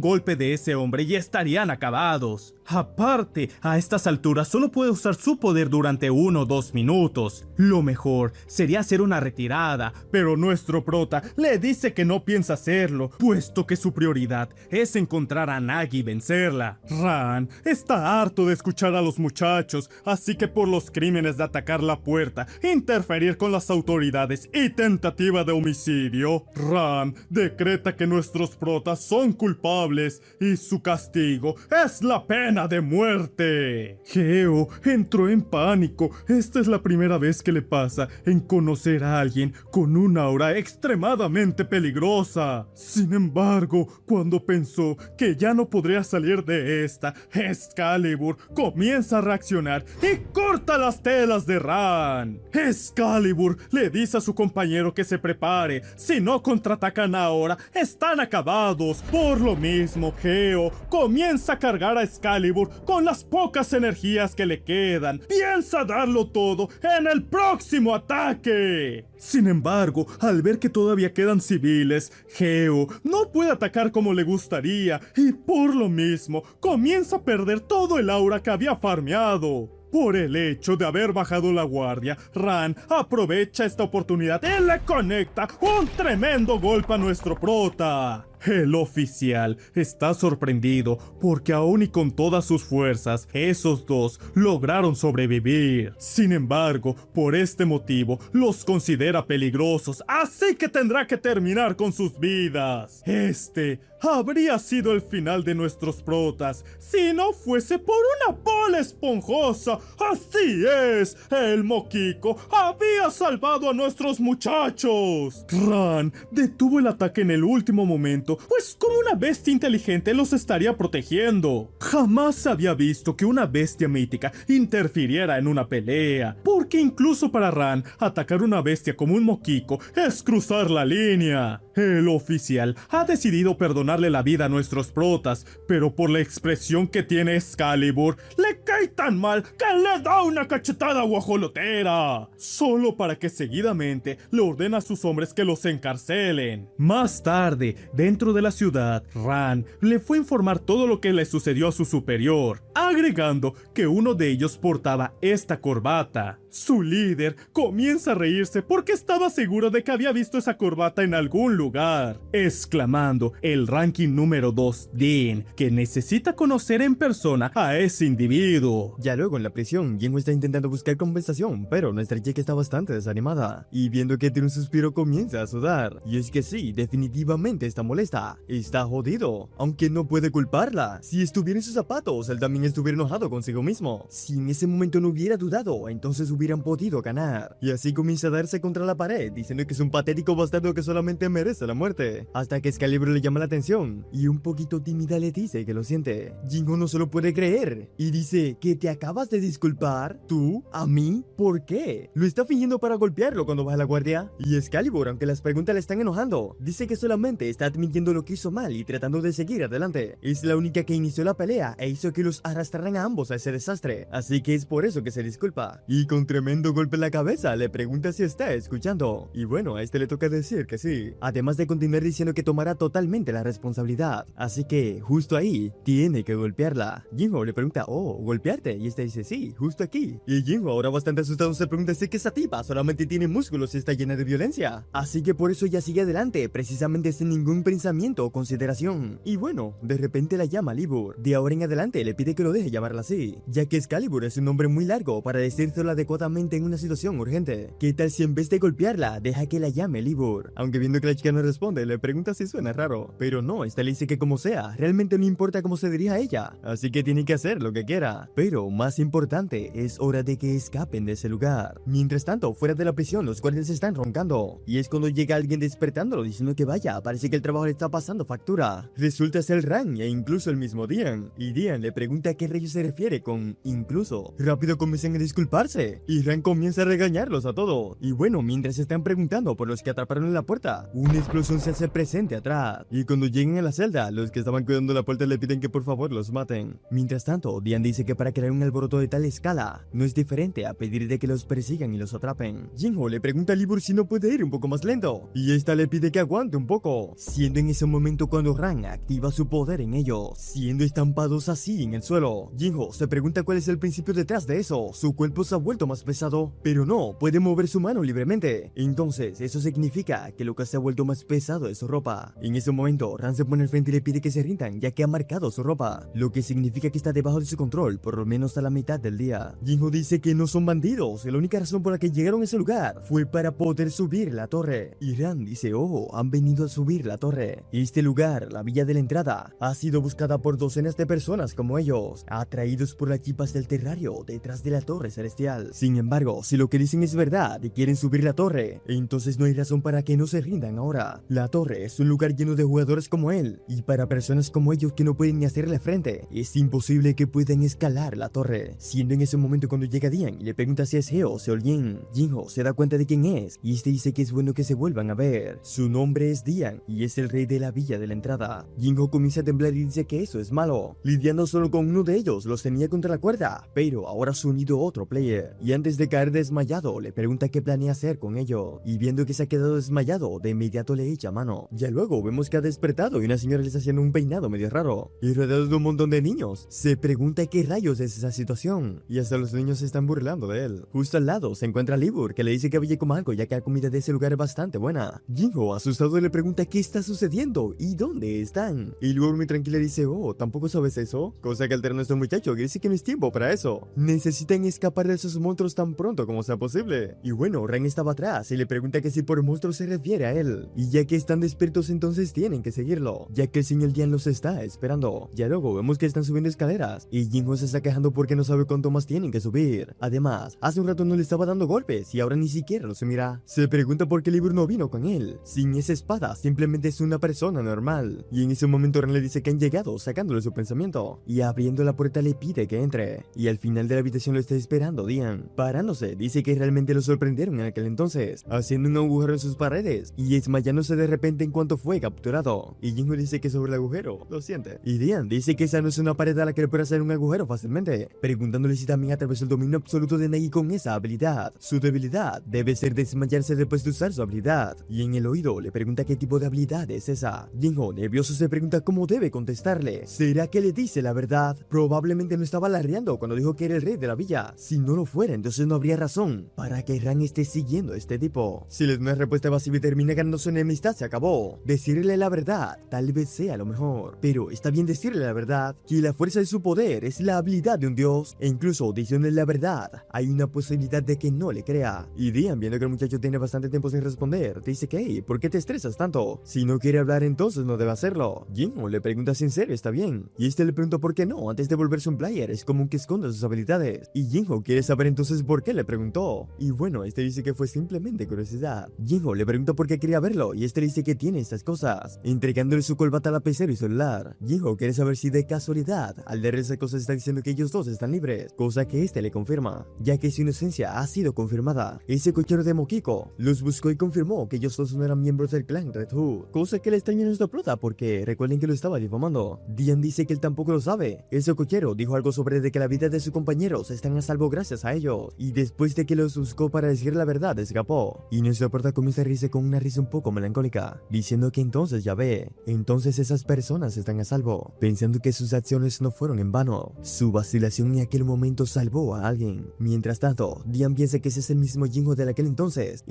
golpe de ese hombre y estarían acabados. Aparte, a estas alturas solo puede usar su poder durante 1 o 2 minutos. Lo mejor sería hacer una retirada, pero nuestro prota le dice que no piensa hacerlo, puesto que su prioridad es encontrar a Nagi y vencerla. Ran está harto de escuchar a los muchachos, así que por los crímenes de atacar la puerta, interferir con las autoridades y tentativa de homicidio, Ran decreta que nuestros protas son culpables y su castigo es la pena de muerte. Geo entró en pánico. Esta es la primera vez que le pasa en conocer a alguien con una aura extremadamente peligrosa. Sin embargo, cuando pensó que ya no podría salir de esta, Excalibur comienza a reaccionar y corta las telas de Ran. Excalibur le dice a su compañero que se prepare, si no contraatacan ahora, están acabados. Por lo mismo, Geo comienza a cargar a Excalibur con las pocas energías que le quedan. Piensa darlo todo en el próximo ataque. Sin embargo, al ver que todavía quedan civiles, Geo no puede atacar como le gustaría y por lo mismo comienza a perder todo el aura que había farmeado. Por el hecho de haber bajado la guardia, Ran aprovecha esta oportunidad y le conecta un tremendo golpe a nuestro prota. El oficial está sorprendido porque aún y con todas sus fuerzas, esos dos lograron sobrevivir. Sin embargo, por este motivo, los considera peligrosos, así que tendrá que terminar con sus vidas. Este habría sido el final de nuestros protas si no fuese por una bola esponjosa. Así es, el Moquico había salvado a nuestros muchachos. Ran detuvo el ataque en el último momento, pues como una bestia inteligente los estaría protegiendo. Jamás se había visto que una bestia mítica interfiriera en una pelea, porque incluso para Ran, atacar una bestia como un Moquico es cruzar la línea. El oficial ha decidido perdonarle la vida a nuestros protas, pero por la expresión que tiene Excalibur, le cae tan mal que le da una cachetada guajolotera, solo para que seguidamente le ordene a sus hombres que los encarcelen. Más tarde, dentro de la ciudad, Ran le fue a informar todo lo que le sucedió a su superior, agregando que uno de ellos portaba esta corbata. Su líder comienza a reírse porque estaba seguro de que había visto esa corbata en algún lugar, exclamando el ranking número 2, Dean, que necesita conocer en persona a ese individuo. Ya luego en la prisión, Jinwoo está intentando buscar compensación, pero nuestra chica está bastante desanimada, y viendo que tiene un suspiro comienza a sudar. Y es que sí, definitivamente está molesta, está jodido, aunque no puede culparla. Si estuviera en sus zapatos, él también estuviera enojado consigo mismo. Si en ese momento no hubiera dudado, entonces hubieran podido ganar. Y así comienza a darse contra la pared, diciendo que es un patético bastardo que solamente merece la muerte, hasta que Excalibur le llama la atención, y un poquito tímida le dice que lo siente. Jinwoo no se lo puede creer, y dice que te acabas de disculpar, ¿tú? ¿A mí? ¿Por qué? Lo está fingiendo para golpearlo cuando baja la guardia. Y Excalibur, aunque las preguntas le están enojando, dice que solamente está admitiendo lo que hizo mal y tratando de seguir adelante. Es la única que inició la pelea e hizo que los arrastraran a ambos a ese desastre, así que es por eso que se disculpa. Y con tremendo golpe en la cabeza le pregunta si está escuchando, y bueno, a este le toca decir que sí, además de continuar diciendo que tomará totalmente la responsabilidad, así que justo ahí tiene que golpearla. Jinwoo le pregunta, oh, ¿golpearte? Y esta dice, sí, justo aquí. Y Jinwoo, ahora bastante asustado, se pregunta si que esa tipa solamente tiene músculos y está llena de violencia, así que por eso ya sigue adelante, precisamente sin ningún pensamiento o consideración. Y bueno, de repente la llama Libur. De ahora en adelante le pide que lo deje llamarla así, ya que Excalibur es un nombre muy largo para decírselo adecuadamente en una situación urgente. ¿Qué tal si en vez de golpearla, deja que la llame Libur? Aunque viendo que la chica no responde, le pregunta si suena raro, pero no, esta le dice que como sea, realmente no importa cómo se dirija a ella, así que tiene que hacer lo que quiera. Pero más importante, es hora de que escapen de ese lugar. Mientras tanto, fuera de la prisión, los guardias están roncando, y es cuando llega alguien despertándolo diciendo que vaya, parece que el trabajo le está pasando factura. Resulta ser Ran e incluso el mismo Dean, y Dean le pregunta a qué rayos se refiere con incluso. Rápido comienzan a disculparse, y Ran comienza a regañarlos a todos. Y bueno, mientras están preguntando por los que atraparon en la puerta, una explosión se hace presente atrás, y cuando llegan a la celda, los que estaban cuidando la puerta le piden que por favor los maten. Mientras tanto, Dean dice que que para crear un alboroto de tal escala, no es diferente a pedir de que los persigan y los atrapen. Jinho le pregunta a Libur si no puede ir un poco más lento, y esta le pide que aguante un poco, siendo en ese momento cuando Ran activa su poder en ellos, siendo estampados así en el suelo. Jinho se pregunta cuál es el principio detrás de eso. Su cuerpo se ha vuelto más pesado, pero no puede mover su mano libremente. Entonces eso significa que lo que se ha vuelto más pesado es su ropa. En ese momento Ran se pone al frente y le pide que se rindan, ya que ha marcado su ropa, lo que significa que está debajo de su control por lo menos a la mitad del día. Jinho dice que no son bandidos, y la única razón por la que llegaron a ese lugar fue para poder subir la torre. Y Ran dice, oh, han venido a subir la torre. Este lugar, la villa de la entrada, ha sido buscada por docenas de personas como ellos, atraídos por las chipas del terrario detrás de la torre celestial. Sin embargo, si lo que dicen es verdad y quieren subir la torre, entonces no hay razón para que no se rindan ahora. La torre es un lugar lleno de jugadores como él, y para personas como ellos que no pueden ni hacerle frente, es imposible que puedan escalar la torre. Siendo en ese momento cuando llega Dian y le pregunta si es Heo o Seol-jin, Jinho se da cuenta de quién es, y este dice que es bueno que se vuelvan a ver. Su nombre es Dian, y es el rey de la villa de la entrada. Jinho comienza a temblar y dice que eso es malo. Lidiando solo con uno de ellos, los tenía contra la cuerda, pero ahora se ha unido otro player, y antes de caer desmayado, le pregunta qué planea hacer con ello, y viendo que se ha quedado desmayado, de inmediato le echa mano. Ya luego vemos que ha despertado y una señora le está haciendo un peinado medio raro, y rodeado de un montón de niños. Se pregunta qué rayos es esa situación, y hasta los niños se están burlando de él. Justo al lado se encuentra Libur, que le dice que vaya a comer algo, ya que la comida de ese lugar es bastante buena. Jinho, asustado, le pregunta qué está sucediendo y dónde están, y Libur muy tranquila dice, oh, ¿tampoco sabes eso? Cosa que altera a nuestro muchacho, que dice que no es tiempo para eso. Necesitan escapar de esos monstruos tan pronto como sea posible. Y bueno, Ran estaba atrás y le pregunta que si por monstruo se refiere a él, y ya que están despiertos entonces tienen que seguirlo, ya que el señor Dian los está esperando. Ya luego vemos que están subiendo escaleras, y Jinho se está quejando porque no sabe cuánto más tienen que subir. Además, hace un rato no le estaba dando golpes y ahora ni siquiera los mira. Se pregunta por qué Libur no vino con él. Sin esa espada, simplemente es una persona normal. Y en ese momento Ran le dice que han llegado, sacándole su pensamiento, y abriendo la puerta le pide que entre. Y al final de la habitación lo está esperando Dian. Parándose, dice que realmente lo sorprendieron en aquel entonces, haciendo un agujero en sus paredes y desmayándose de repente en cuanto fue capturado. Y Jinho dice que sobre el agujero lo siente. Y Dian dice que esa no es una pared a la que le puede hacer un agujero fácilmente, preguntándole si también atravesó el dominio absoluto de Nagi con esa habilidad. Su debilidad debe ser desmayarse después de usar su habilidad. Y en el oído le pregunta qué tipo de habilidad es esa. Jinho, nervioso, se pregunta cómo debe contestarle. ¿Será que le dice la verdad? Probablemente no estaba alardeando cuando dijo que era el rey de la villa. Si no lo fuera, entonces no habría razón para que Ran esté siguiendo a este tipo. Si les da una respuesta evasiva y termina ganando su enemistad, se acabó. Decirle la verdad tal vez sea lo mejor, pero está bien decirle la verdad, que la fuerza de su poder es la habilidad de un dios, e incluso diciéndole la verdad hay una posibilidad de que no le crea. Y Dian, viendo que el muchacho tiene bastante tiempo sin responder, dice que hey, ¿por qué te estresas tanto? Si no quiere hablar entonces no debe hacerlo. Jinho le pregunta si en serio está bien, y este le pregunta por qué no antes de volverse un player. Es común que esconda sus habilidades, y Jinho quiere saber entonces por qué le preguntó. Y bueno, este dice que fue simplemente curiosidad. Jinho le pregunta por qué quería verlo, y este le dice que tiene estas cosas, entregándole su corbata, lapicero y celular. Jinho quiere saber si de casualidad al leer esas cosas está diciendo que ellos dos están libres, cosa que este le confirma, ya que su inocencia ha sido confirmada. Ese cochero de Mokiko los buscó y confirmó que ellos dos no eran miembros del clan Red Hood, cosa que le extraña a nuestra prota porque recuerden que lo estaba difamando. Dian dice que él tampoco lo sabe. Ese cochero dijo algo sobre de que la vida de sus compañeros están a salvo gracias a ellos, y después de que los buscó para decir la verdad escapó. Y nuestra prota comienza a reírse con una risa un poco melancólica, diciendo que entonces ya ve, entonces esas personas están a salvo, pensando que sus acciones no fueron en vano. Su vacilación en aquel momento salvó a alguien. Mientras tanto, Dian piensa que ese es el mismo Jinho de aquel entonces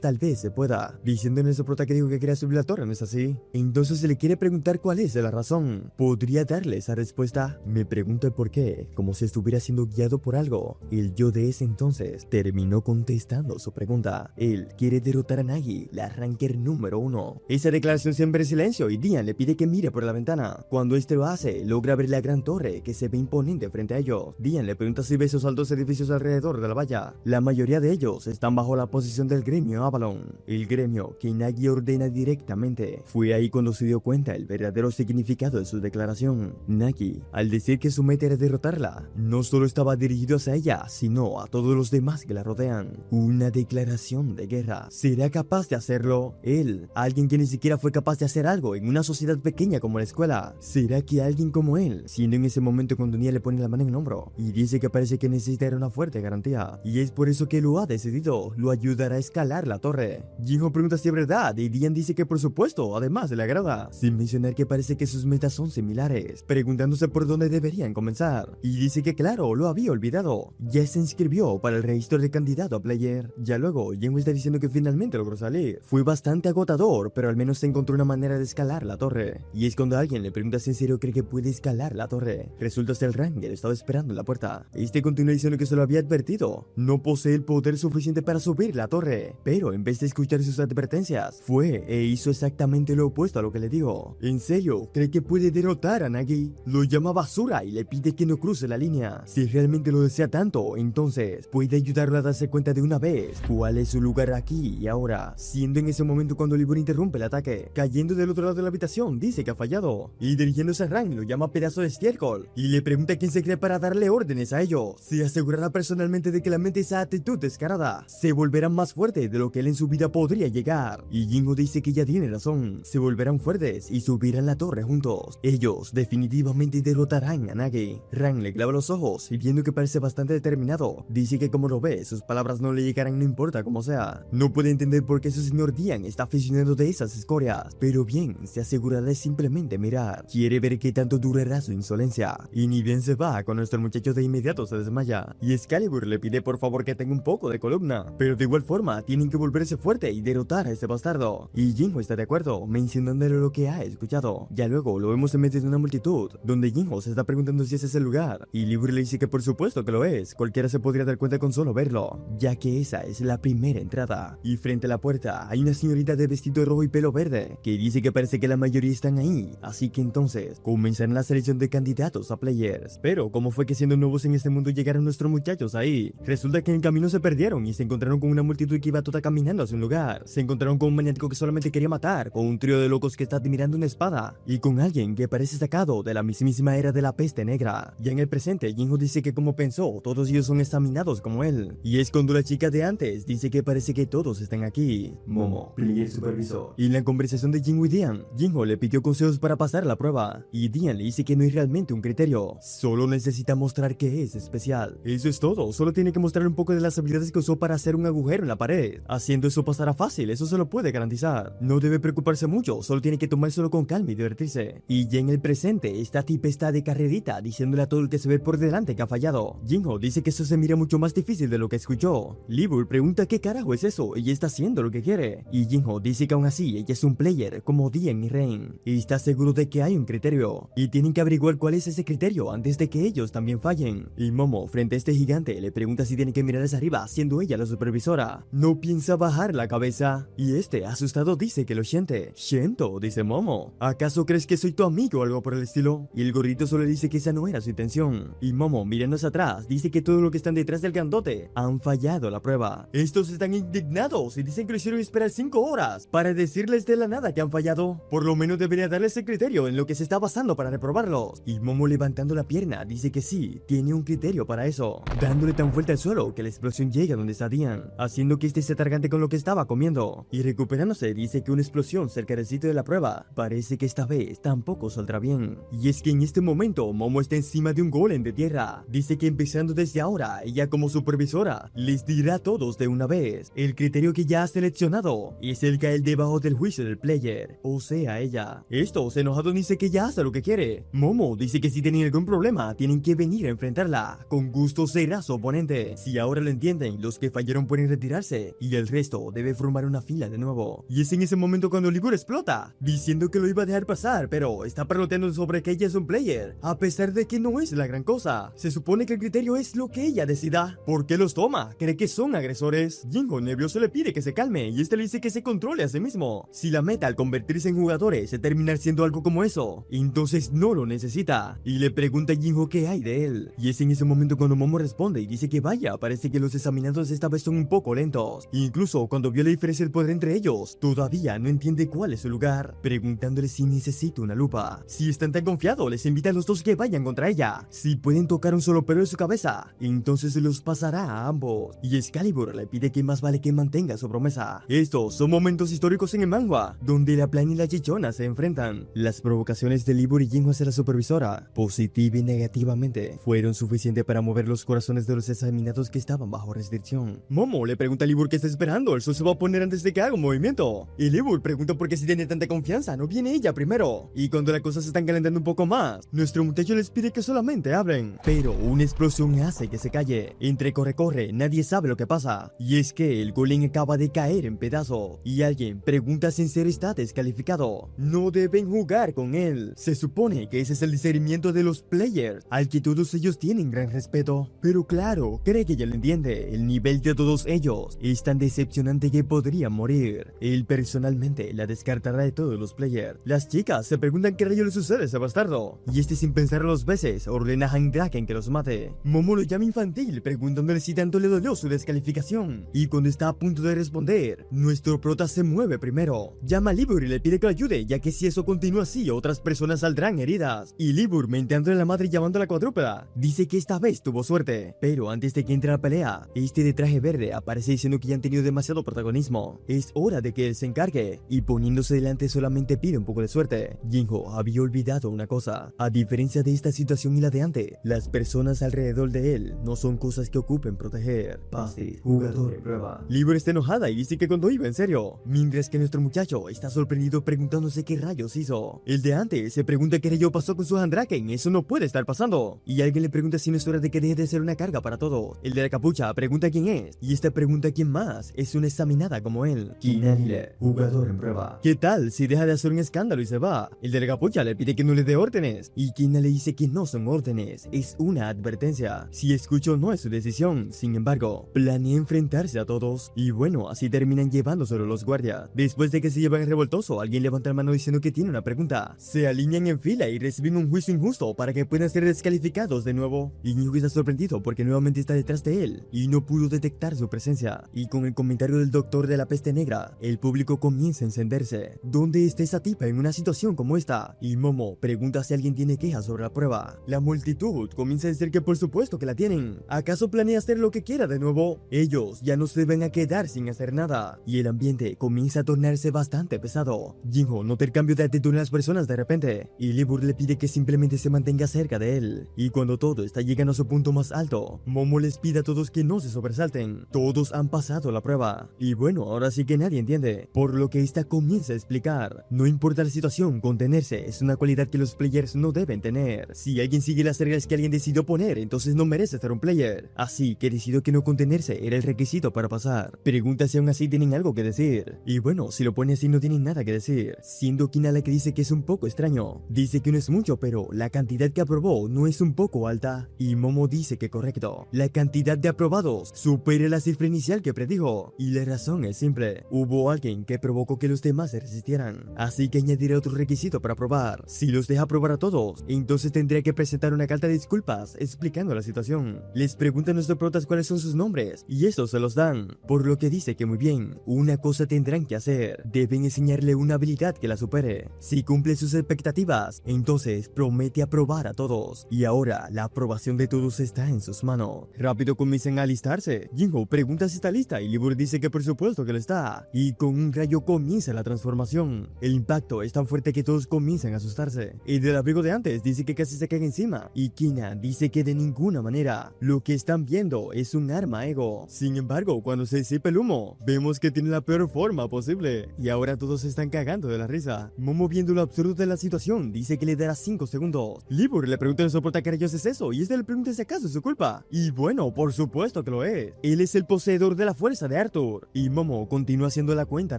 tal vez se pueda, diciendo a nuestro prota que dijo que quería subir la torre, ¿no es así? Entonces se le quiere preguntar cuál es la razón. ¿Podría darle esa respuesta? Me pregunto el por qué, como si estuviera siendo guiado por algo. El yo de ese entonces terminó contestando su pregunta. Él quiere derrotar a Nagi, la ranker número 1. Esa declaración siempre en silencio, y Dian le pide que mire por la ventana. Cuando este lo hace, logra ver la gran torre que se ve imponente frente a ellos. Dian le pregunta si ve esos altos edificios alrededor de la valla. La mayoría de ellos están bajo la posición del gremio Avalon, el gremio que Nagi ordena directamente. Fue ahí cuando se dio cuenta el verdadero significado de su declaración. Nagi, al decir que su meta era derrotarla, no solo estaba dirigido hacia ella, sino a todos los demás que la rodean. Una declaración de guerra. ¿Será capaz de hacerlo? Él, alguien que ni siquiera fue capaz de hacer algo en una sociedad pequeña como la escuela. ¿Será que alguien como él, siendo en ese momento cuando ni le pone la mano en el hombro y dice que parece que necesitará una fuerte garantía y es por eso que lo ha decidido, lo ayudará a escalar la torre. Jinho pregunta si es verdad y Dian dice que por supuesto, además le agrada, sin mencionar que parece que sus metas son similares, preguntándose por dónde deberían comenzar y dice que claro, lo había olvidado, ya se inscribió para el registro de candidato a player. Ya luego, Jinho está diciendo que finalmente logró salir. Fue bastante agotador, pero al menos se encontró una manera de escalar la torre. Y es cuando alguien le pregunta si en serio cree que puede escalar la torre. Resulta ser Ranger, estaba esperando en la puerta. Este continúa diciendo que se lo había advertido. No posee el poder suficiente para subir la torre, pero en vez de escuchar sus advertencias, fue e hizo exactamente lo opuesto a lo que le dijo. En serio, cree que puede derrotar a Nagi. Lo llama basura y le pide que no cruce la línea. Si realmente lo desea tanto, entonces puede ayudarlo a darse cuenta de una vez cuál es su lugar aquí y ahora. Siendo en ese momento cuando Libur interrumpe el ataque, cayendo del otro lado de la habitación, dice que ha fallado y dirigiéndose a Rang lo llama pedazo de estiércol y le pregunta quién se cree para darle órdenes a ellos. Se asegurará personalmente de que la mente esa actitud descarada se volverá más fuerte de lo que él en su vida podría llegar. Y Jinho dice que ya tiene razón, se volverán fuertes y subirán la torre juntos. Ellos definitivamente derrotarán a Nagi. Rang le clava los ojos y viendo que parece bastante determinado, dice que como lo ve, sus palabras no le llegarán no importa cómo sea. No puede entender por qué su señor Dian está aficionado de esas escorias, pero bien, se asegurará de simplemente mirar. Quiere ver qué tanto durará su insolencia. Y ni bien se va, con nuestro muchacho de inmediato se desmaya. Y Excalibur le pide por favor que tenga un poco de columna, pero de igual forma tienen que volverse fuerte y derrotar a ese bastardo. Y Jinho está de acuerdo, mencionándole lo que ha escuchado. Ya luego lo vemos en medio de una multitud, donde Jinho se está preguntando si ese es el lugar. Y Libur le dice que por supuesto que lo es, cualquiera se podría dar cuenta con solo verlo, ya que esa es la primera entrada. Y frente a la puerta hay una señorita de vestido rojo y pelo verde, que dice que parece que la mayoría están ahí, así que entonces comenzarán la selección de candidatos a players. Pero ¿cómo fue que siendo nuevos en este mundo llegaron nuestros muchachos ahí? Resulta que en el camino se perdieron y se encontraron con una multitud que iba toda caminando hacia un lugar. Se encontraron con un maniático que solamente quería matar, con un trío de locos que está admirando una espada, y con alguien que parece sacado de la mismísima era de la peste negra. Ya en el presente, Jinho dice que como pensó, todos ellos son examinados como él. Y es cuando la chica de antes dice que parece que todos están aquí. Momo, player supervisor. Y en la conversación de Jinho y Dian, Jinho le pidió consejos para pasar la prueba, y Dian le dice que no hay realmente un criterio, solo necesita mostrar que es especial. Eso es todo, solo tiene que mostrar un poco de las habilidades que usó para hacer un agujero en la pared. Haciendo eso pasará fácil, eso se lo puede garantizar. No debe preocuparse mucho, solo tiene que tomárselo con calma y divertirse. Y ya en el presente, esta tipa está de carrerita, diciéndole a todo el que se ve por delante que ha fallado. Jinho dice que eso se mira mucho más difícil de lo que escuchó. Libur pregunta qué carajo es eso, ella está haciendo lo que quiere. Y Jinho dice que aún así, ella es un player, como Dian y Rain, y está seguro de que hay un criterio, y tienen que averiguar cuál es ese criterio antes de que ellos también fallen. Y Momo, frente a este gigante, le pregunta si tiene que mirar hacia arriba, siendo ella la supervisora. No piensa bajar la cabeza, y este, asustado, dice que lo siente. Siento, dice Momo. ¿Acaso crees que soy tu amigo o algo por el estilo? Y el gorrito solo dice que esa no era su intención. Y Momo, mirando hacia atrás, dice que todo lo que están detrás del grandote han fallado la prueba. Estos están indignados y dicen que lo hicieron esperar 5 horas para decirles de la nada que han fallado. Por lo menos debería darles el criterio en lo que se está basando para reprobarlos. Y Momo, levantando la pierna, dice que sí, tiene un criterio para eso, dándole tan fuerte al suelo que la explosión llega donde está Dian, haciendo que este se atragante con lo que estaba comiendo. Y recuperándose, dice que una explosión cerca del sitio de la prueba parece que esta vez tampoco saldrá bien. Y es que en este momento Momo está encima de un golem de tierra. Dice que empezando desde ahora, ella como supervisora les dirá a todos de una vez el criterio que ya ha seleccionado, y es el caer debajo del juicio del player, o sea ella. Estos enojados dice que ya hace lo que quiere. Momo dice que si tienen algún problema tienen que venir a enfrentarla, con gusto será su oponente. Si ahora lo entienden, los que fallaron pueden retirarse y el resto debe formar una fila de nuevo. Y es en ese momento cuando Libur explota, diciendo que lo iba a dejar pasar, pero está parloteando sobre que ella es un player, a pesar de que no es la gran cosa. Se supone que el criterio es lo que ella decida. ¿Por qué los toma? ¿Cree que son agresores? Jinho, nervioso, le pide que se calme y este le dice que se controle a sí mismo. Si la meta al convertirse en jugadores es terminar siendo algo como eso, entonces no lo necesita. Y le pregunta a Jinho qué hay de él. Y es en ese momento cuando Momo responde y dice que vaya, parece que los examinados esta vez son un poco lentos. Incluso cuando vio la diferencia del poder entre ellos, todavía no entiende cuál es su lugar, preguntándole si necesita una lupa. Si están tan confiados, les invita a los dos que vayan contra ella. Si pueden tocar un solo pelo de su cabeza, entonces se los pasará a ambos. Y Excalibur le pide que más vale que mantenga su promesa. Estos son momentos históricos en el manga, donde la Plan y la Chichona se enfrentan. Las provocaciones de Libur y Jinho hacia la supervisora, positiva y percibe negativamente fueron suficientes para mover los corazones de los examinados que estaban bajo restricción. Momo le pregunta a Libur qué está esperando, el sol se va a poner antes de que haga un movimiento. Y Libur pregunta por qué si tiene tanta confianza, no viene ella primero. Y cuando las cosas se están calentando un poco más, nuestro muchacho les pide que solamente hablen. Pero una explosión hace que se calle. Entre corre, nadie sabe lo que pasa. Y es que el golem acaba de caer en pedazos. Y alguien pregunta si en serio está descalificado. No deben jugar con él. Se supone que ese es el discernimiento de los players, al que todos ellos tienen gran respeto. Pero claro, cree que ya lo entiende. El nivel de todos ellos es tan decepcionante que podrían morir. Él personalmente la descartará de todos los players. Las chicas se preguntan qué rayo le sucede a ese bastardo. Y este, sin pensarlo dos veces, ordena a Hank Draken que los mate. Momo lo llama infantil, preguntándole si tanto le dolió su descalificación. Y cuando está a punto de responder, nuestro prota se mueve primero. Llama a Libur y le pide que lo ayude, ya que si eso continúa así, otras personas saldrán heridas. Y Libur, mentándole a la madre y llamando a la cuadrúpeda, dice que esta vez tuvo suerte. Pero antes de que entre a la pelea, este de traje verde aparece diciendo que ya han tenido demasiado protagonismo. Es hora de que él se encargue. Y poniéndose delante solamente pide un poco de suerte. Jinho había olvidado una cosa. A diferencia de esta situación y la de antes, las personas alrededor de él no son cosas que ocupen proteger. Basti, jugador en prueba. Libur está enojada y dice que cuando iba en serio, mientras que nuestro muchacho está sorprendido preguntándose qué rayos hizo. El de antes se pregunta qué rayo pasó con su Handraken, eso no puede estar pasando. Y alguien le pregunta si no es hora de que deje de ser una carga para todo. El de la capucha pregunta quién es, y esta pregunta quién más es una examinada como él. Kinanile, jugador en prueba. ¿Qué tal si deja de hacer un escándalo y se va? El de la capucha le pide que no le dé órdenes, y Kina le dice que no son órdenes, es una advertencia. Si escucho no es su decisión, sin embargo, planea enfrentarse a todos. Y bueno, así terminan llevándoselo los guardias. Después de que se llevan el revoltoso, alguien levanta la mano diciendo que tiene una pregunta. Se alinean en fila y reciben un juicio injusto para que puedan ser descalificados de nuevo. Y Nico está sorprendido porque nuevamente está detrás de él y no pudo detectar su presencia. Y con el comentario del doctor de la peste negra, el público comienza a encenderse. ¿Dónde está esa tipa en una situación como esta? Y Momo pregunta si alguien tiene quejas sobre la prueba. La multitud comienza a decir que por supuesto que la tienen. ¿Acaso planea hacer lo que quiera de nuevo? Ellos ya no se van a quedar sin hacer nada. Y el ambiente comienza a tornarse bastante pesado. Jinho nota el cambio de actitud en las personas de repente. Y Libur le pide que simplemente se mantenga cerca de él. Y cuando todo está llegando a su punto más alto, Momo les pide a todos que no se sobresalten. Todos han pasado la prueba. Y bueno, ahora sí que nadie entiende. Por lo que esta comienza a explicar. No importa la situación, contenerse es una cualidad que los players no deben tener. Si alguien sigue las reglas que alguien decidió poner, entonces no merece ser un player. Así que decidió que no contenerse era el requisito para pasar. Pregunta si aún así tienen algo que decir. Y bueno, si lo pone así no tienen nada que decir. Siendo Kina la que dice que es un poco extraño. Dice que no es mucho, pero la cantidad que aprobó no es un poco alta. Y Momo dice que correcto. La cantidad de aprobados supera la cifra inicial que predijo. Y la razón es simple. Hubo alguien que provocó que los demás se resistieran. Así que añadirá otro requisito para aprobar. Si los deja aprobar a todos, entonces tendría que presentar una carta de disculpas explicando la situación. Les preguntan a nuestros protas cuáles son sus nombres y estos se los dan. Por lo que dice que muy bien, una cosa tendrán que hacer. Deben enseñarle una habilidad que la supere. Si cumple sus expectativas, entonces promete aprobar a todos. Y ahora la aprobación de todos está en sus manos. Rápido comienzan a alistarse. Jinho pregunta si está lista y Libur dice que por supuesto que lo está. Y con un rayo comienza la transformación. El impacto es tan fuerte que todos comienzan a asustarse. El del abrigo de antes dice que casi se cae encima. Y Kina dice que de ninguna manera. Lo que están viendo es un arma ego. Sin embargo, cuando se disipa el humo, vemos que tiene la peor forma posible. Y ahora todos se están cagando de la risa. Momo, viendo lo absurdo de la situación, dice que le dará 5 segundos. Libur le pregunta a nuestro prota qué rayos es eso, y este le pregunta si acaso es su culpa. Y bueno, por supuesto que lo es. Él es el poseedor de la fuerza de Arthur. Y Momo continúa haciendo la cuenta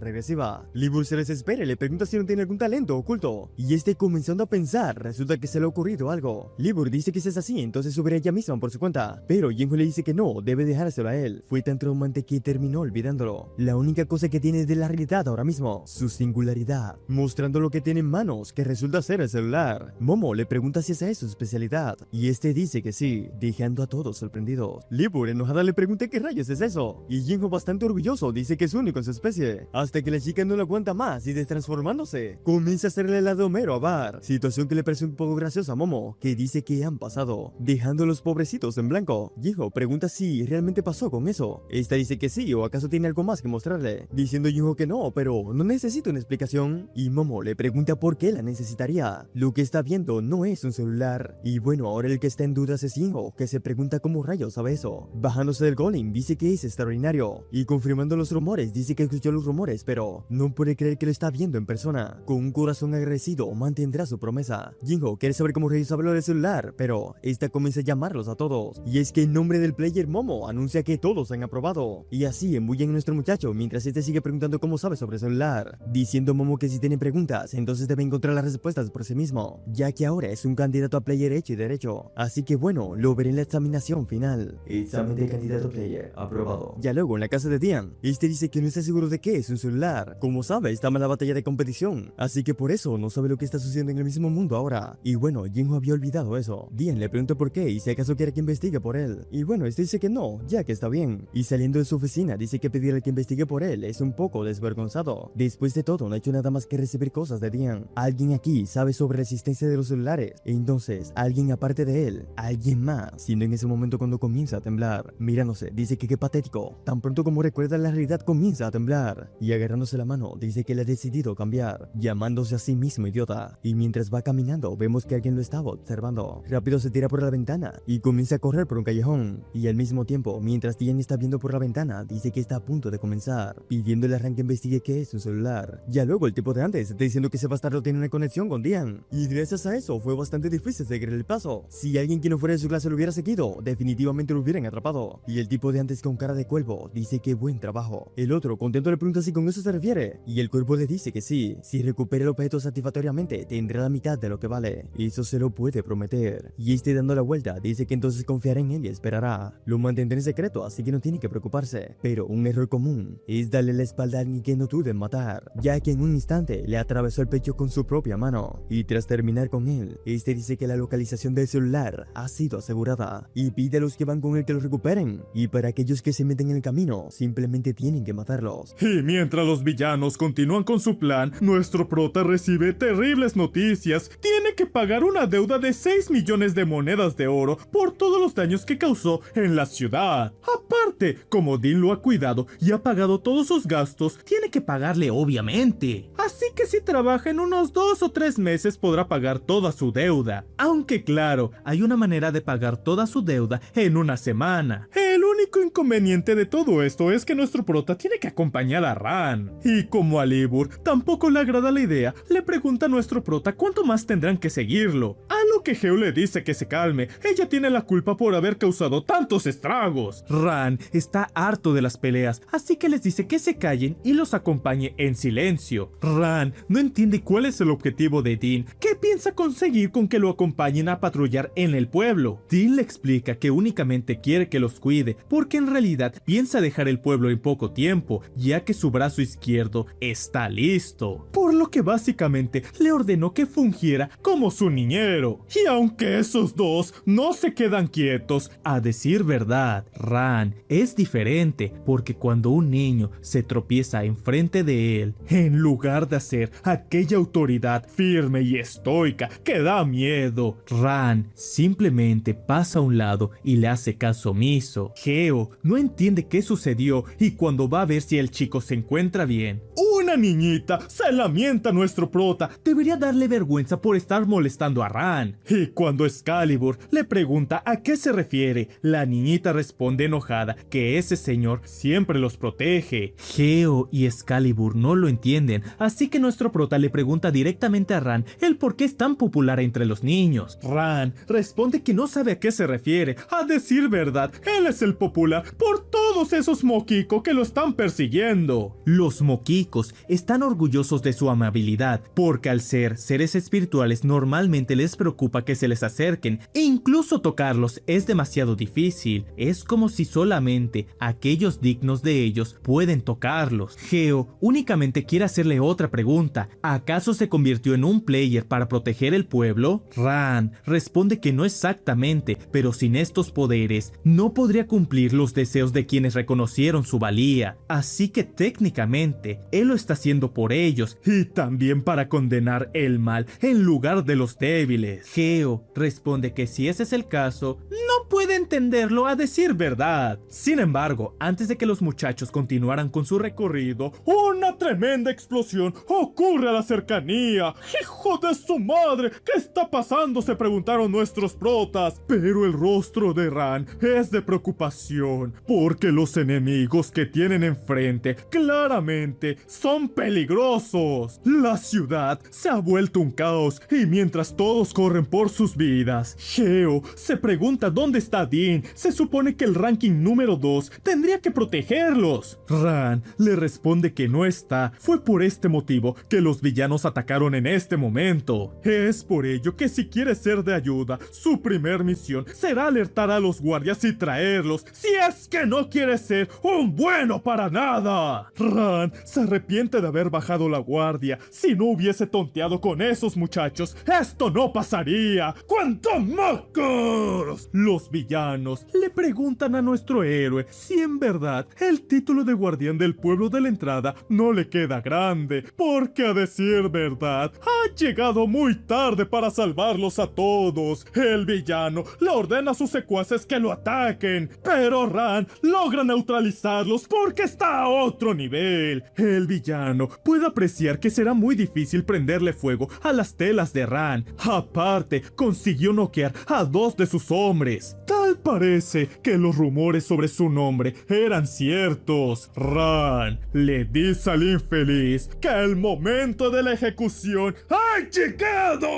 regresiva. Libur se desespera y le pregunta si no tiene algún talento oculto. Y este, comenzando a pensar, resulta que se le ha ocurrido algo. Libur dice que si es así, entonces subirá ella misma por su cuenta. Pero Jinho le dice que no, debe dejárselo a él. Fue tan traumante que terminó olvidándolo. La única cosa que tiene de la realidad ahora mismo, su singularidad, mostrando lo que tiene en manos, que resulta ser el celular. Momo le pregunta si esa es su especialidad, y este dice que sí, dejando a todos sorprendidos. Libur, enojada, le pregunta qué rayos es eso, y Jinho, bastante orgulloso, dice que es único en su especie, hasta que la chica no lo aguanta más y, destransformándose, comienza a hacerle el lado Homero a Bar, situación que le parece un poco graciosa a Momo, que dice que han pasado, dejando a los pobrecitos en blanco. Jinho pregunta si realmente pasó con eso. Esta dice que sí, o acaso tiene algo más que mostrarle, diciendo Jinho que no, pero no necesita una explicación. Y Momo le pregunta por qué la necesitaría. Lo que está viendo no es un celular, celular. Y bueno, ahora el que está en dudas es Jinho, que se pregunta cómo rayos sabe eso. Bajándose del golem, dice que es extraordinario. Y confirmando los rumores, dice que escuchó los rumores, pero no puede creer que lo está viendo en persona. Con un corazón agradecido, mantendrá su promesa. Jinho quiere saber cómo rayos sabe lo del celular, pero esta comienza a llamarlos a todos. Y es que en nombre del player Momo anuncia que todos han aprobado. Y así embullen a nuestro muchacho mientras este sigue preguntando cómo sabe sobre el celular, diciendo Momo que si tiene preguntas, entonces debe encontrar las respuestas por sí mismo, ya que ahora es un candidato a player hecho y derecho. Así que bueno, lo veré en la examinación final. Examen de candidato player aprobado. Ya luego en la casa de Dian, este dice que no está seguro de qué es un celular. Como sabe, está en la batalla de competición, así que por eso no sabe lo que está sucediendo en el mismo mundo ahora. Y bueno, Jinho había olvidado eso. Dian le pregunta por qué y si acaso quiere que investigue por él. Y bueno, este dice que no, ya que está bien. Y saliendo de su oficina dice que pedirle que investigue por él es un poco desvergonzado. Después de todo, no ha hecho nada más que recibir cosas de Dian. Alguien aquí sabe sobre la existencia de los celulares. Entonces, alguien aparte de él, alguien más, siendo en ese momento cuando comienza a temblar. Mirándose, dice que qué patético. Tan pronto como recuerda la realidad comienza a temblar. Y agarrándose la mano, dice que le ha decidido cambiar, llamándose a sí mismo idiota. Y mientras va caminando, vemos que alguien lo estaba observando. Rápido se tira por la ventana y comienza a correr por un callejón. Y al mismo tiempo, mientras Dian está viendo por la ventana, dice que está a punto de comenzar, pidiéndole a Ran que investigue qué es un celular. Ya luego el tipo de antes está diciendo que ese bastardo tiene una conexión con Dian. Y gracias a eso fue bastante difícil seguir el paso. Si alguien que no fuera de su clase lo hubiera seguido, definitivamente lo hubieran atrapado. Y el tipo de antes con cara de cuervo dice que buen trabajo. El otro contento le pregunta si con eso se refiere. Y el cuervo le dice que sí. Si recupera el objeto satisfactoriamente, tendrá la mitad de lo que vale. Eso se lo puede prometer. Y este dando la vuelta dice que entonces confiará en él y esperará. Lo mantendrá en secreto, así que no tiene que preocuparse. Pero un error común es darle la espalda a alguien que no dude en matar, ya que en un instante le atravesó el pecho con su propia mano. Y tras terminar con él, este dice que la localización del celular ha sido asegurada y pide a los que van con él que lo recuperen. Y para aquellos que se meten en el camino, simplemente tienen que matarlos. Y mientras los villanos continúan con su plan, nuestro prota recibe terribles noticias. Tiene que pagar una deuda de 6 millones de monedas de oro por todos los daños que causó en la ciudad. Aparte, como Dean lo ha cuidado y ha pagado todos sus gastos, tiene que pagarle obviamente. Así que si trabaja en unos 2 o 3 meses podrá pagar toda su deuda. Aunque claro, hay una manera de pagar toda su deuda en una semana. El único inconveniente de todo esto es que nuestro prota tiene que acompañar a Ran. Y como a Libur tampoco le agrada la idea, le pregunta a nuestro prota cuánto más tendrán que seguirlo. A lo que Geo le dice que se calme, ella tiene la culpa por haber causado tantos estragos. Ran está harto de las peleas, así que les dice que se callen y los acompañe en silencio. Ran no entiende cuál es el objetivo de Dean, que piensa conseguir con que lo acompañen a patrullar en el pueblo. Dean le explica que únicamente quiere que los cuide, porque en realidad piensa dejar el pueblo en poco tiempo, ya que su brazo izquierdo está listo. Por lo que básicamente le ordenó que fungiera como su niñero. Y aunque esos dos no se quedan quietos, a decir verdad, Ran es diferente, porque cuando un niño se tropieza enfrente de él, en lugar de hacer aquella autoridad firme y estoica que da miedo, Ran simplemente pasa a un lado y le hace caso omiso. Geo no entiende qué sucedió y cuando va a ver si el chico se encuentra bien, una niñita se lamenta a nuestro prota. Debería darle vergüenza por estar molestando a Ran. Y cuando Excalibur le pregunta a qué se refiere, la niñita responde enojada que ese señor siempre los protege. Geo y Excalibur no lo entienden, así que nuestro prota le pregunta directamente a Ran el por qué es tan popular entre los niños. Ran responde que no sabe a qué se refiere. A decir verdad, él es el popular por todos esos moquicos que lo están persiguiendo. Los moquicos están orgullosos de su amabilidad, porque al ser seres espirituales normalmente les preocupa que se les acerquen e incluso tocarlos es demasiado difícil. Es como si solamente aquellos dignos de ellos pueden tocarlos. Geo únicamente quiere hacerle otra pregunta. ¿Acaso se convirtió en un player para proteger el pueblo? Ran responde que no exactamente, pero sin estos poderes no podría cumplir los deseos de quienes reconocieron su valía. Así que técnicamente él lo está está haciendo por ellos y también para condenar el mal en lugar de los débiles. Geo responde que si ese es el caso, no puede entenderlo a decir verdad. Sin embargo, antes de que los muchachos continuaran con su recorrido, ¡una tremenda explosión ocurre a la cercanía! ¡Hijo de su madre! ¿Qué está pasando?, se preguntaron nuestros protas. Pero el rostro de Ran es de preocupación, porque los enemigos que tienen enfrente claramente son peligrosos. La ciudad se ha vuelto un caos y mientras todos corren por sus vidas, Geo se pregunta dónde está Dean. Se supone que el ranking número 2 tendría que protegerlos. Ran le responde que no está. Fue por este motivo que los villanos atacaron en este momento. Es por ello que si quiere ser de ayuda, su primer misión será alertar a los guardias y traerlos, si es que no quiere ser un bueno para nada. Ran se arrepiente de haber bajado la guardia. Si no hubiese tonteado con esos muchachos, esto no pasaría. ¡Cuántos mocos! Los villanos le preguntan a nuestro héroe si en verdad el título de guardián del pueblo de la entrada no le queda grande, porque a decir verdad, ha llegado muy tarde para salvarlos a todos. El villano le ordena a sus secuaces que lo ataquen, pero Ran logra neutralizarlos porque está a otro nivel. El villano puede apreciar que será muy difícil prenderle fuego a las telas de Ran. Aparte, consiguió noquear a 2 de sus hombres. Tal parece que los rumores sobre su nombre eran ciertos. Ran le dice al infeliz que el momento de la ejecución ha llegado.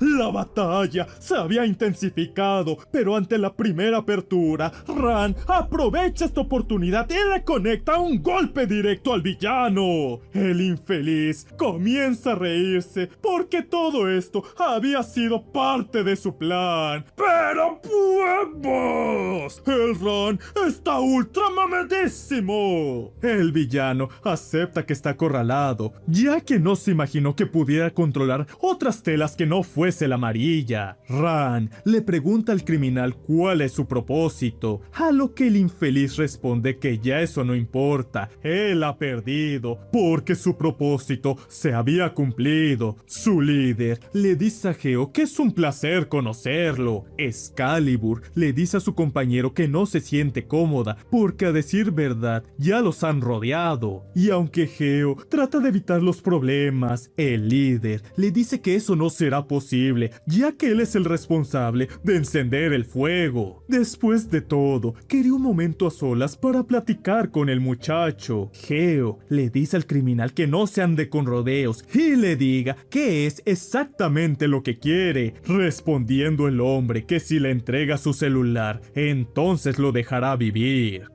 La batalla se había intensificado, pero ante la primera apertura, Ran aprovecha esta oportunidad y le conecta un golpe directo al villano. El infeliz comienza a reírse porque todo esto había sido parte de su plan. ¡Pero huevos! El Ran está ultra mamadísimo. El villano acepta que está acorralado, ya que no se imaginó que pudiera controlar otras telas que no fuesen la amarilla. Ran le pregunta al criminal cuál es su propósito, a lo que el infeliz responde que ya eso no importa, él ha perdido, porque su propósito se había cumplido. Su líder le dice a Geo que es un placer conocerlo. Excalibur le dice a su compañero que no se siente cómoda, porque a decir verdad, ya los han rodeado. Y aunque Geo trata de evitar los problemas, el líder le dice que eso no será posible, ya que él es el responsable de encender el fuego. Después de todo, quería un momento a solas para platicar con el muchacho. Geo le dice al criminal que no se ande con rodeos y le diga que es exactamente lo que quiere, respondiendo el hombre que si le entrega su celular, entonces lo dejará vivir.